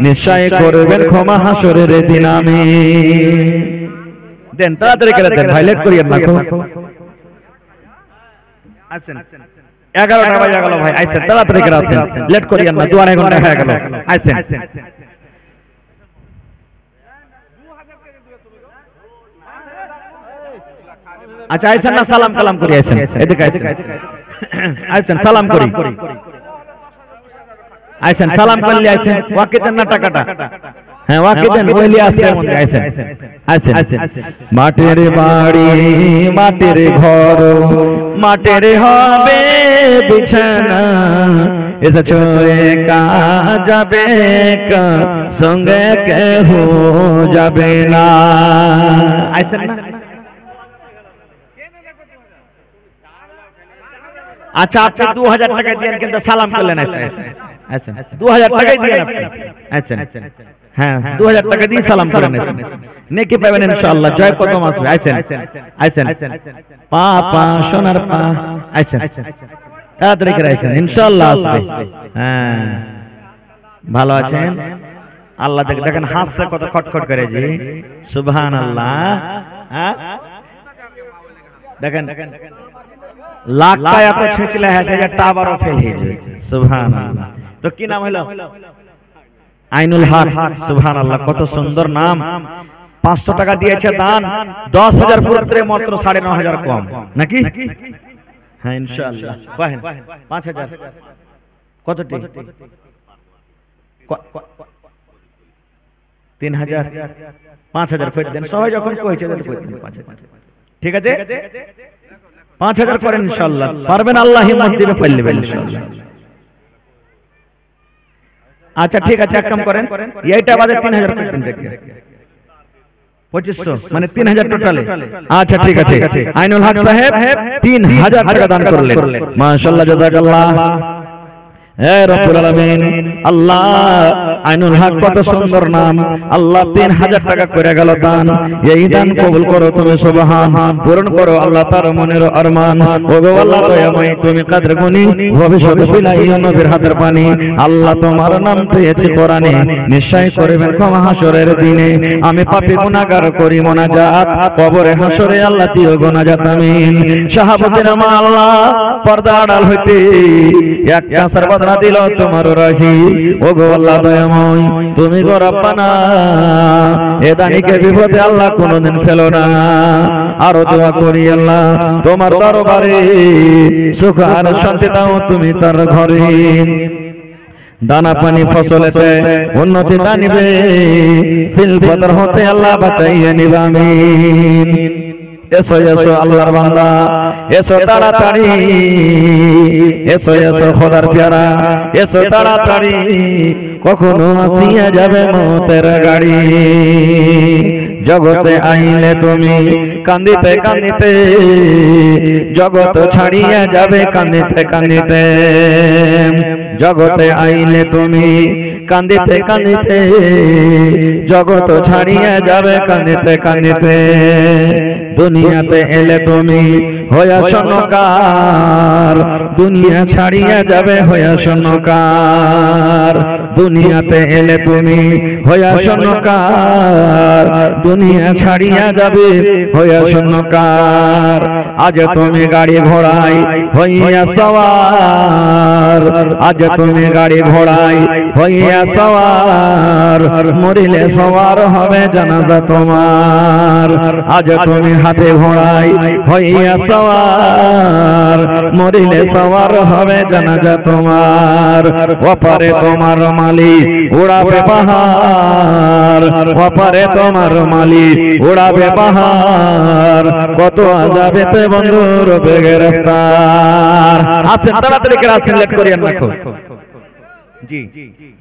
S1: নিশ্চয় করবেন ক্ষমা হাসরের দিন। আমিন। দেন তাড়াতাড়ি করে দেন ভাই, লেট করিয়েন না। আছেন 11টা বাজে গেল ভাই, আছেন তাড়াতাড়ি করে আছেন, লেট করিয়েন না, 2.5 ঘন্টা হয়ে গেল। আছেন আচ্ছা আছেন না? সালাম কালাম করি আছেন, এদিকে আছেন সালাম করি আছেন, সালাম করলে আছেন ওয়াকে দেন না টাকাটা। হ্যাঁ ওয়াকে দেন, ওইলি আসে মন আছেন আছেন। মাটির বাড়ি মাটির ঘর মাটির হবে বিছানা, এসেছো একা যাবে কা সঙ্গে কেহ যাবে না। আছেন না? আচ্ছা আপনি 2,000 টাকা দিয়েন কিন্তু সালাম করলেন। আচ্ছা 2,000 টাকাই দিয়েন আপনি। আচ্ছা হ্যাঁ 2,000 টাকা দিয়ে সালাম করেন, নেকি পাবেন ইনশাআল্লাহ, জয় কদম আসবে। আছেন পা পা সোনার পা। আচ্ছা তাড়াতাড়ি করে আছেন ইনশাআল্লাহ আসবে। হ্যাঁ ভালো আছেন? আল্লাহ দেখেন হাসছে কত খটখট করে জি, সুবহানাল্লাহ। হ্যাঁ দেখেন লাখ টাকা তো ছেঁচলে 1,000 আবারও ফেল হয়ে যায়। সুবহানাল্লাহ। তো কি নাম হলো? আইনুল হক। সুবহানাল্লাহ কত সুন্দর নাম। 500 টাকা দিয়েছে দান, 10,000 পুরোপুরি মাত্র 9,500 কম নাকি? হ্যাঁ ইনশাআল্লাহ। কহেন 5,000 কতটি? 3000 5000 করে দেন, সবাই যখন কইছে দেন 5000, ঠিক আছে 5000 করেন ইনশাআল্লাহ, পারবেন আল্লাহ হিম্মত দিবে, পারবেন ইনশাআল্লাহ। আচ্ছা ঠিক আছে, এক কাম করেন, এইটা বাদে 3000 করে দেন, দেখেন 2500 মানে 3000 টোটালে। আচ্ছা ঠিক আছে, আইনুল হক সাহেব 3000 টাকা দান করলেন, মাশাআল্লাহ, জাযাকাল্লাহ। হে রব্বুল আলামিন, আল্লাহ আইনুল হক কত সুন্দর নাম, আল্লাহ 3000 টাকা করে গেল দান, এই দান কবুল করো তুমি সুবহান, পূরণ করো আল্লাহ তার মনের আরমান। ওগো আল্লাহ দয়াময়, তুমি কাদের গুনি, ভবিষ্যৎ বিলাহি নবীর হাতের পানি, আল্লাহ তোমার নাম পেয়েছি কোরআনে, নিশ্চয় করবেন ক্ষমা হাসরের দিনে। আমি পাপী গুনাহগার করি মোনাজাত, কবরে হাসরে আল্লাহ দিও গুনাজাত আমিন। শাহাবুদ্দিন আমা আল্লাহ পর্দা আড়াল হইতে একটা সরবত না দিল তোমার রাহি, ওগো আল্লাহ দয়াময়, তুমি গো রব্বানা এ দানিকে বিপদে আল্লাহ কোনদিন ফেলো না। আরো দোয়া করি আল্লাহ তোমার দরবারে সুখ আর শান্তি দাও তুমি তার ঘরে, দানা পানি ফসলেতে উন্নতি দানিবে, শিল্পতার হতে আল্লাহ বাঁচাইয়ে নিবে আমিন। এসো এসো আল্লাহর বান্দা, এসো তাড়াতাড়ি, এসো এসো খোদার প্যারা, এসো তাড়াতাড়ি, কখনো আসিয়া যাবে মতের গাড়ি। জগতে আইলে তুমি কান্দিতে কান্দিতে, জগৎ ছাড়িয়া যাবে কান্দিতে কান্দিতে। জগতে আইলে তুমি কান্দিতে কান্দিতে, জগৎ ছাড়িয়া যাবে কান্দিতে কান্দিতে। দুনিয়াতে এলে তুমি হইয়া স্বর্ণকার, দুনিয়া ছাড়িয়া যাবে হইয়া স্বর্ণকার। দুনিয়াতে এলে তুমি হইয়া স্বর্ণকার, দুনিয়া ছাড়িয়া যাবে হইয়া স্বর্ণকার। আজ তুমি গাড়ি ঘোড়ায় হইয়া সওয়ার, আজ তুমি গাড়ি ঘোড়ায় হইয়া সওয়ার, মরিলে সওয়ার হবে জানাজা তোমার। আজ তুমি হাতে ঘোড়ায় হইয়া সওয়ার, মরিলে সওয়ার হবে জানাজা তোমার। ওপারে তোমার মালিক উড়াবে বাহার, ওপারে তোমার মালিক উড়াবে বাহার, কত আযাবেতে বন্ধু রবে গ্রেফতার। আছেন তাড়াতাড়ি করে আছেন, লেট করিয়েন না খুব। জি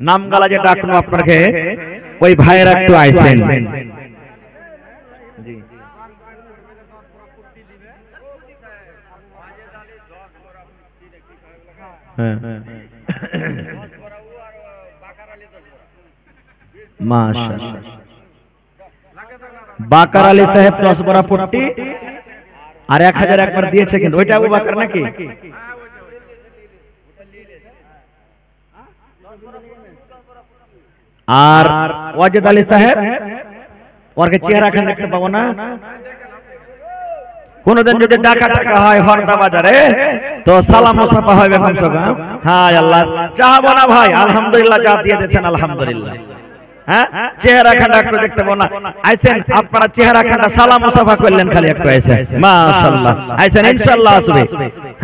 S1: নাম গালা যে ডাকনো আপনাকে, ওই ভাইয়েরা একটু আইছেন। জি হ্যাঁ মাশাআল্লাহ। বাকার আলী সাহেব 10 বড়া পট্টি আর 1000 একবার দিয়েছে, কিন্তু ওইটা আবু বাকার নাকি? আর ওয়াজেদ আলী সাহেব, ওরকে চেহারা খান দেখতে পাবো না। কোনদিন যদি ডাকা টাকা হয় হরদা বাজারে, তো সালাম মুসাফা হবে কমসে কম। হ্যাঁ আল্লাহ চাহবো না ভাই, আলহামদুলিল্লাহ যা দিয়ে দিয়েছেন আলহামদুলিল্লাহ। হ্যাঁ চেহারা খান্ডা একটু দেখতে পাবো না। আইছেন আপনারা চেহারা খান্ডা সালাম মুসাফা করলেন, খালি একটু আইছেন মাশাআল্লাহ, আইছেন ইনশাআল্লাহ আসবে।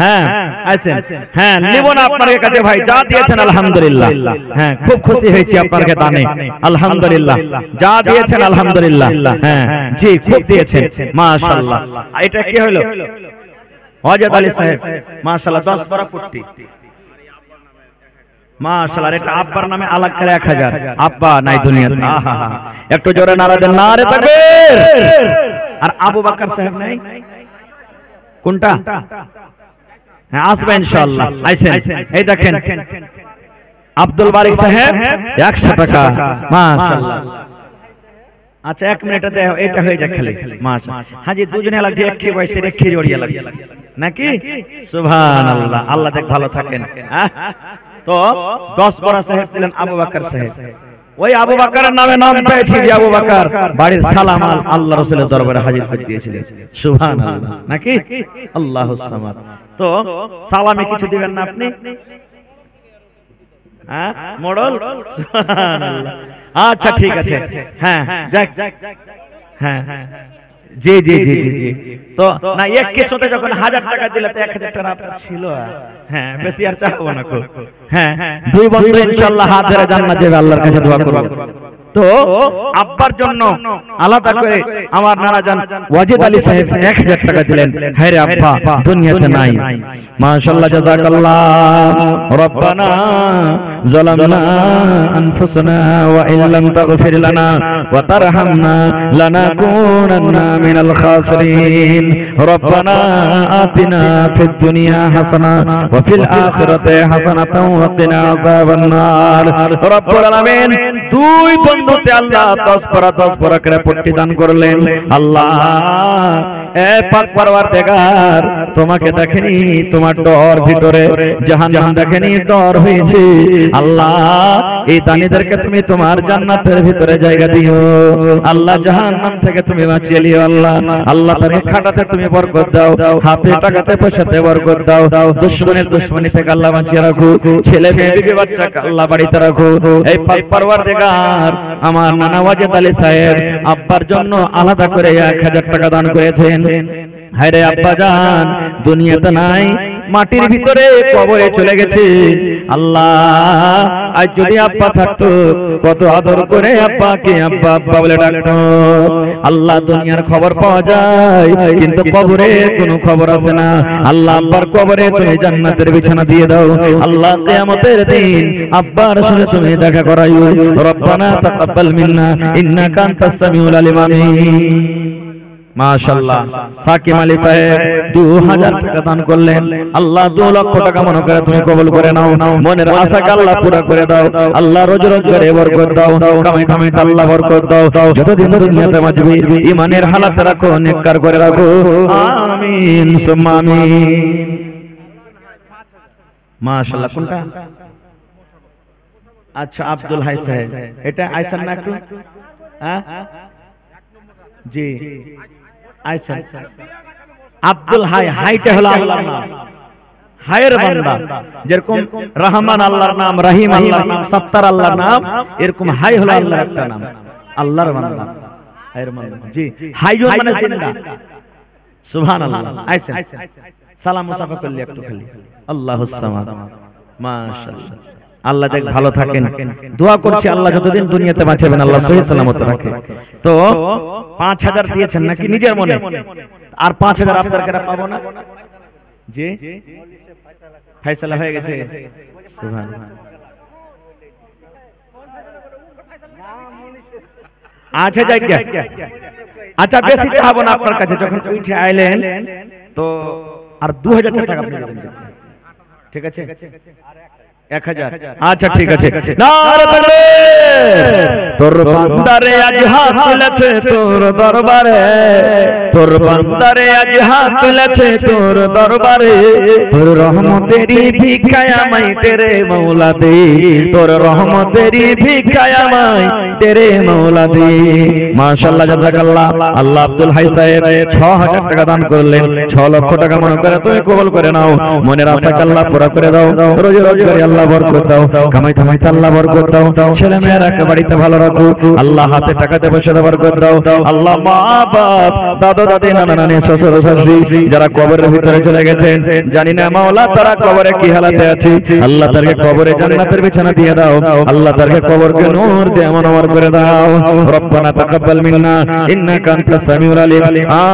S1: হ্যাঁ আইছেন, হ্যাঁ নিব না আপনার কাছে ভাই, যা দিয়েছেন আলহামদুলিল্লাহ। হ্যাঁ খুব খুশি হয়েছি আপনার দানে, আলহামদুলিল্লাহ যা দিয়েছেন আলহামদুলিল্লাহ। হ্যাঁ জি খুব দিয়েছেন মাশাআল্লাহ। এটা কি হলো? ওয়াজেদ আলী সাহেব মাশাআল্লাহ 10 বড়া পট্টি মাশাআল্লাহ। এটা আব্বার নামে আলাদা করে 1000। আব্বা নাই দুনিয়াতে, আহা একটু জোরে নারা দেন, নারে তাকবীর। আর আবু বকর সাহেব নাই, কোনটা? হ্যাঁ আসবে ইনশাআল্লাহ, আইছেন। এই দেখেন আব্দুল বারিক সাহেব 100 টাকা মাশাআল্লাহ। আচ্ছা 1 মিনিটে দেও, এটা হয়ে যাক খালি মাশাআল্লাহ। হাজি দুজনে লাগছে, একটি বয়সে একটি জড়িয়ে লাগছে নাকি? সুবহানাল্লাহ, আল্লাহ দেখ ভালো থাকেন। তো 10 বড়া সাহেব ছিলেন আবু বকর সাহেব। ওই আবু বকরের নামে নাম পেয়েছি যে আবু বকর বাড়ির সালাম আল্লাহ রাসূলের দরবারে হাজির করে দিয়েছিলেন। সুবহানাল্লাহ নাকি? আল্লাহুস সামাদ। তো সালামে কিছু দিবেন না আপনি? হ্যাঁ মডল, সুবহানাল্লাহ। আচ্ছা ঠিক আছে, হ্যাঁ যাক, হ্যাঁ জি জি জি জি। তো না এক কেসতে যখন 1000 টাকা দিলে তো 1000 টাকা আপনার ছিল। হ্যাঁ বেশি আর চাইবো না। হ্যাঁ দুই বন্ধু ইনশাআল্লাহ হাত ধরে জান্নাত যাবে, আল্লাহর কাছে দোয়া করব। তো আব্বার জন্য আলাদা করে আমার নানাজান ওয়াজিদ আলী সাহেব 1000 টাকা দিলেন। হ্যাঁ রে আব্বা দুনিয়াতে নাই। মাশাআল্লাহ জাযাকাল্লাহ। রব্বানা যালামনা আনফুসানা ওয়া ইন লাম তাগফির লানা ওয়া তারহামনা লানাকুনান্না মিনাল খাসিরিন। রব্বানা আতিনা ফিদ দুনিয়া হাসানা ওয়া ফিল আখিরাতি হাসানাতাও ওয়া কিনা আযাবান নার। রব্বুল আলামিন দুই বন্ধুতে আল্লাহ 10 পারা করে পট্টি দান করলেন। আল্লাহ এ পাক পরওয়ারদিগার তোমাকে দেখেনি তোমার ডর ভিতরে জাহান্নাম দেখেনি ডর হয়েছে। আল্লাহ এই দানীদেরকে তুমি তোমার জান্নাতের ভিতরে জায়গা দিও। আল্লাহ জাহান্নাম থেকে তুমি বাঁচিয়ে নিও। আল্লাহ আল্লাহ তার খাটাতে তুমি বরকত দাও, হাতে টাকাতে পয়সাতে বরকত দাও, দুশমনের দুশমনি থেকে আল্লাহ বাঁচিয়ে রাখো, ছেলে মেয়ে বিবি বাচ্চাকে আল্লাহ বাড়িতে রাখো। এই পাক পরওয়ারদিগার আমার নানা ওয়াজিদ আলী সাহেব আব্বার জন্য আলাদা করে 1000 টাকা দান করেছেন। হায় রে আব্বা জান দুনিয়াতে নাই, মাটির ভিতরে কবরে চলে গেছে। আল্লাহ আজ যদি আব্বা থাকতো কত আদর করে আব্বাকে আব্বা আব্বা বলে ডাকতো। আল্লাহ দুনিয়ার খবর পাওয়া যায় কিন্তু কবরে কোনো খবর আসে না। আল্লাহ আব্বার কবরে তুমি জান্নাতের বিছানা দিয়ে দাও। আল্লাহ কিয়ামতের দিন আব্বার সাথে তুমি দেখা করাইও। রব্বানা তাকাব্বাল মিন্না ইন্নাকা আনতাস সামিউল আলিম। আমিন। মাশাআল্লাহ সাকিব আলী সাহেব 2000 টাকা দান করলেন। আল্লাহ 2 লক্ষ টাকা মনে করে তুমি কবুল করে নাও। মনের আশাকে আল্লাহ পুরা করে দাও। আল্লাহ রোজ রোজ করে বরকত দাও, কামাই কামাই আল্লাহ বরকত দাও। যতদিন দুনিয়াতে বাঁচবে ঈমানের হালাতে রাখো, নেককার করে রাখো। আমিন সুম্মা আমিন। মাশাআল্লাহ কোনটা? আচ্ছা আব্দুল হাই সাহেব এটা আইছেন না একটু? হ্যাঁ জি আইছেন। আব্দুল হাই, হাইটা হলো আল্লাহর নাম, হায়ের বান্দা। যেরকম রহমান আল্লাহর নাম, রহিম আল্লাহর নাম, সত্তার আল্লাহর নাম, এরকম হাই হলো আল্লাহর একটা নাম, আল্লাহর বান্দা, হায়ের বান্দা। জি হাইয়ুন মানে জিন্দা। সুবহানাল্লাহ। আইছেন সালাম মুসাফা করলি একটু খালি। আল্লাহুস সামাদ। মাশাআল্লাহ। আল্লাহ দেখ ভালো থাকেন, দোয়া করছি আল্লাহ যতদিন দুনিয়াতে বাঁচাবেন আল্লাহ সহিহ সালামত রাখে। তো 5000 দিয়েছেন নাকি নিজের মনে? আর 5000 আপনার কাছে পাবো না? জি ফয়সালা হয়ে গেছে। সুবহানাল্লাহ। আচ্ছা যাই গে। আচ্ছা বেশি চাইবো না আপনার কাছে, যখন উঠে আইলেন তো আর 2000 টাকা আপনি দেবেন। ঠিক আছে 1000। আচ্ছা ঠিক আছে। নারে তাকবীর। তোর বান্দারে আজ হাত তুলেছে তোর দরবারে, তোর বান্দারে আজ হাত তুলেছে তোর দরবারে। তোর রহমতেরই ভিক্ষায় আমায় তেরে মওলা দে, তোর রহমতেরই ভিক্ষায় আমায় তেরে মওলা দে। মাশাআল্লাহ জাযাকাল্লাহ। আল্লাহ আব্দুল হাই সাহেব 6000 টাকা দান করলেন। 6 লক্ষ টাকা মনে করে তুমি কবুল করে নাও। মনের আশাকে আল্লাহ পুরা করে দাও। রোজ রোজ করে আল্লাহ বরকত দাও, কামাই কামাইতে আল্লাহ বরকত দাও। ছেলে মেয়েরাকে বাড়িতে ভালো রাখো। আল্লাহ হাতে টাকাতে পয়সাতে বরকত দাও। আল্লাহ মা বাপ দাদা দাদি নানা নানি শ্বশুর শাশুড়ি যারা কবরের ভিতরে চলে গেছেন, জানি না মাওলা তারা কবরে কি হালাতে আছে। আল্লাহ তাদেরকে কবরে জান্নাতের বিছানা দিয়ে দাও। আল্লাহ তাদেরকে কবরকে নূর দিয়ে আমনওয়ার করে দাও। রব্বানা তাকাব্বাল মিন্না ইন্নাকা আনতাস সামিউল আলিম।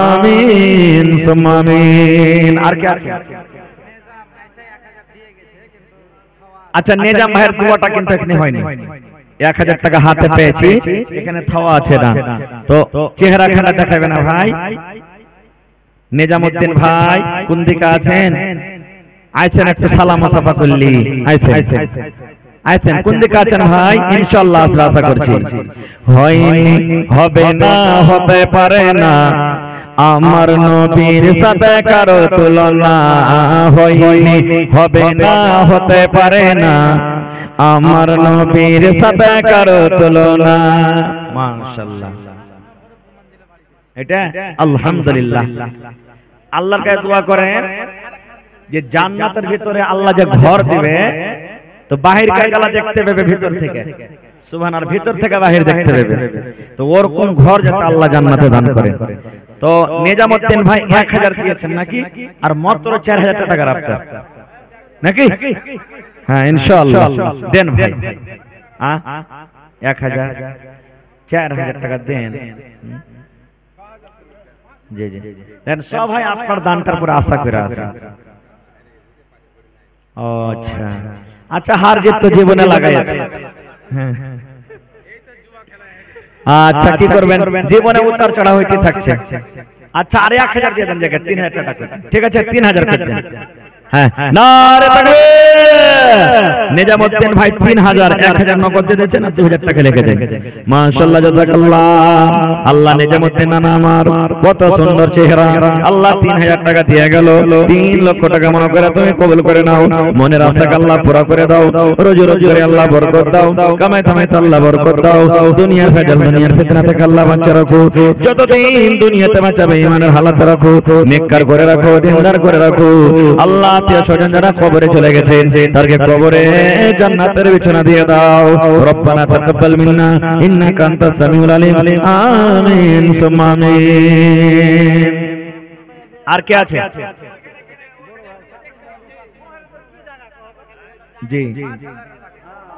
S1: আমিন সুম্মা আমিন। আর কি আছে? আচ্ছা নিজাম ভাইয়ের দোয়াটা কিন্তু এখানে হয়নি। 1000 টাকা হাতে পেয়েছি, এখানে থাওয়া আছে না, তো চেহারাখানা দেখাবে না ভাই। নিজামউদ্দিন ভাই কোন দিকে আছেন? আইছেন একটু সালাম মুসাফা করলি। আইছেন কোন দিকে আছেন ভাই? ইনশাআল্লাহ আশা করছি। হয়নি, হবে না, হতে পারে না, আমার নবীর সাথে কারো তুলনা। হয়নি, হবে না, হতে পারে না, আমার নবীর সাথে কারো তুলনা। মাশাআল্লাহ। এটা আলহামদুলিল্লাহ। আল্লাহর কাছে দোয়া করেন যে জান্নাতের ভিতরে আল্লাহ যে ঘর দিবে, তো বাহির কায়গালা দেখতে পাবে ভিতর থেকে। সুবহান। আর ভিতর থেকে বাহির দেখতে পাবে। তো ওরকম ঘর যাতে আল্লাহ জান্নাতে দান করে। তো নিজামউদ্দিন ভাই 1000 দিয়েছেন নাকি? আর মাত্র 4000 টাকা আপনার নাকি? হ্যাঁ ইনশাআল্লাহ দেন ভাই। 1000 4000 টাকা দেন। জি জি দেন সবাই আপনার দানটার উপর আশা করে আছে। ও আচ্ছা আচ্ছা, হার জিত তো জীবনে লাগাই আছে। আচ্ছা কি করবেন, জীবনে উত্তর চড়া হইতে থাকছে। আচ্ছা আরে 1000 দিয়ে দেন জায়গা 3000 টাকা, ঠিক আছে 3000 করে দেন। হ্যাঁ নারে তাকবীর, নিজামউদ্দিন ভাই 3000, 1000 নগদ দিয়ে দিয়েছেন আর 2000 টাকা লিখে দেন। মাশাআল্লাহ জাযাকাল্লাহ। আল্লাহ নিজামউদ্দিন নানা আমার কত সুন্দর চেহারা, আল্লাহ 3000 টাকা দিয়ে গেল। 3 লক্ষ টাকা মনে করে তুমি কবুল করে নাও, মনের আশাকে আল্লাহ পুরা করে দাও, রোজি রোজগারে আল্লাহ বরকত দাও, কামাই কামাইতে আল্লাহ বরকত দাও, দুনিয়ার ফেজাল দুনিয়ার ফিতনা থেকে আল্লাহ বাঁচিয়ে রাখো, যতদিন দুনিয়াতে বাঁচাবে ঈমানের হালাতে রাখো, নেককার করে রাখো, দিনদার করে রাখো। আল্লাহ আত্মীয় স্বজন যারা কবরে চলে গেছেন তাদেরকে কবরে জান্নাতের বিছানা দিয়ে দাও। রব্বানা তাকাব্বাল মিন্না ইন্নাকা আনতাস সামিউল আলিম। আমিন সুম্মা আমিন। আর কে আছে? জি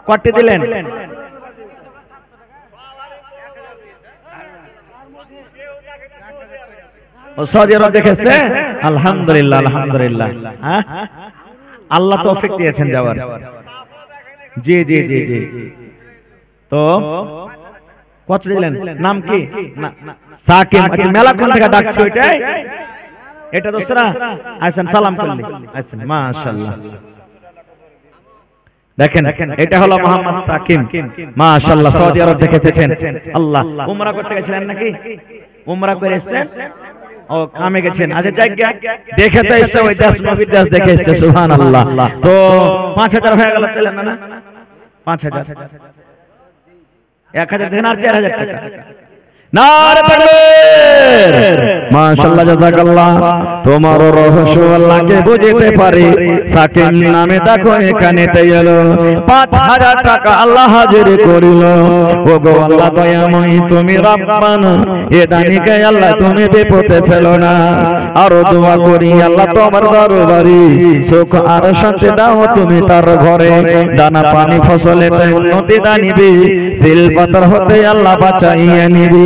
S1: কয়টি দিলেন? সৌদি আরব দেখেছে, আলহামদুলিল্লাহ আলহামদুলিল্লাহ। হ্যাঁ আল্লাহ তৌফিক দিয়েছেন যাওয়ার। জি জি জি জি তো কত দিলেন? নাম কি? সাকিব। আচ্ছা মেলা কোন থেকে ডাকছে ওইটাই? এটা দোস্তরা আছেন সালাম করলি আছেন, মাশাআল্লাহ। দেখেন এটা হলো মোহাম্মদ সাকিব, মাশাআল্লাহ। সৌদি আরব দেখেছেন। আল্লাহ উমরা করতে গেছিলেন নাকি? উমরা করে এসেছেন? ও কামে গেছেন। আচ্ছা জায়গা দেখে তো এসে ওই দেশ নবীর দেশ দেখে এসে, সুবহানাল্লাহ। তো 5000 হয়ে গেল তাহলে না? 5000 1000 দেন আর 4000 টাকা। নারে তাকবীর, মাশাআল্লাহ জাযাকাল্লাহ। তোমার রহস্য আল্লাহকে বুঝতে পারে। সাকিব নামে দেখো এখানে এলো 5000 টাকা আল্লাহ হাজির করিল। ওগো আল্লাহ দয়াময় তুমি রব্বানা, এ দানিকে আল্লাহ তুমি বিপদে ফেলো না। আর দোয়া করি আল্লাহ তোমার দরবারে সুখ আর শান্তি দাও তুমি তার ঘরে। দানা পানি ফসলে উন্নতি দানিবে, সিল পাথর হতে আল্লাহ বাঁচাইয়া নিবে।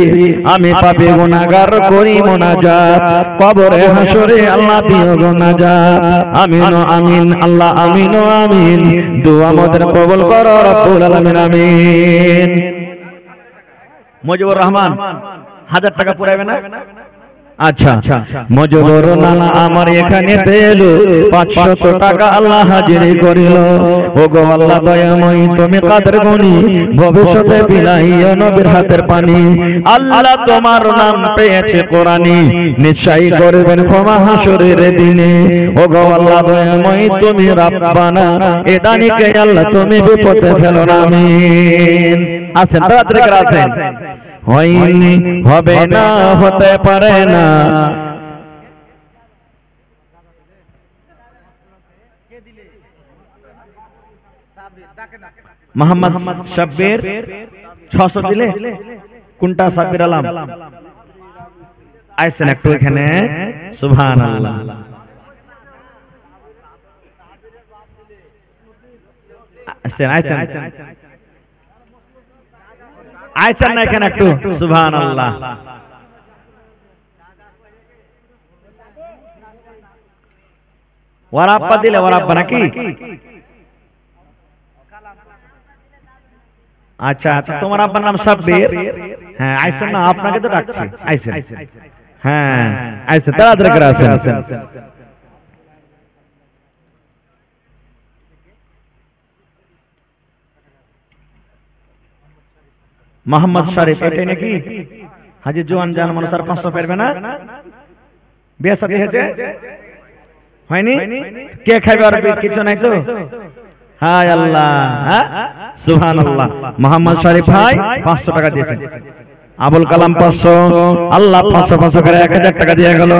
S1: আমি পাপী গুনাহগার করি মুনাজাত, কবরে হাসরে আল্লাহ দিও গুনাজাত। আমিন আমিন আল্লাহ আমিন আমিন। দোয়া আমাদের কবুল করো রব্বুল আলামিন আমিন। মুজিবুর রহমান 1000 টাকা পুরাবে না? আচ্ছা মুজিবুর নানা আমার এখানে পেলো 500 টাকা আল্লাহ হাজির করিল। ওগো আল্লাহ দয়াময় তুমি কাদের গনি, ভবিষ্যতে বিলাইও নবীর হাতের পানি। আল্লাহ তোমার নাম পেয়েছে কোরআনে, নিশ্চয়ই করবেন ক্ষমা হাসরের দিনে। ওগো আল্লাহ দয়াময় তুমি রব্বানা, এ দানিকে আল্লাহ তুমি বিপদে ফেলো না। আমিন। আছেন তাড়াতাড়ি করে আছেন। হয়নি হবে না হতে পারে না। মোহাম্মদ শাব্বির 600 দিলে কোনটা? সাব্বির আলম আইছেন একটু এখানে, সুবহানাল্লাহ। আইছেন আইছেন আইছেন না এখানে একটু, সুবহানাল্লাহ। ওয়ারাব্বা দিলে ওয়ারাব্বা নাকি? আচ্ছা তোমার আব্বার নাম সাব্বির। হ্যাঁ আইছেন না, আপনাকে তো ডাকছি। আইছেন হ্যাঁ আইছেন, তাড়াতাড়ি করে আসেন। মোহাম্মদ শরীফ এটাই নাকি? হাজি জোয়ান জান মানুষ আর 500 পারবে না? বিয়ে সাথে হয়েছে হয়নি? কে খাইবে আর কিছু নাই তো? হায় আল্লাহ, হ্যাঁ সুবহানাল্লাহ। মোহাম্মদ শরীফ ভাই 500 টাকা দিয়েছেন। আবুল কালাম 500, আল্লাহ 500 করে 1000 টাকা দিয়ে গেল।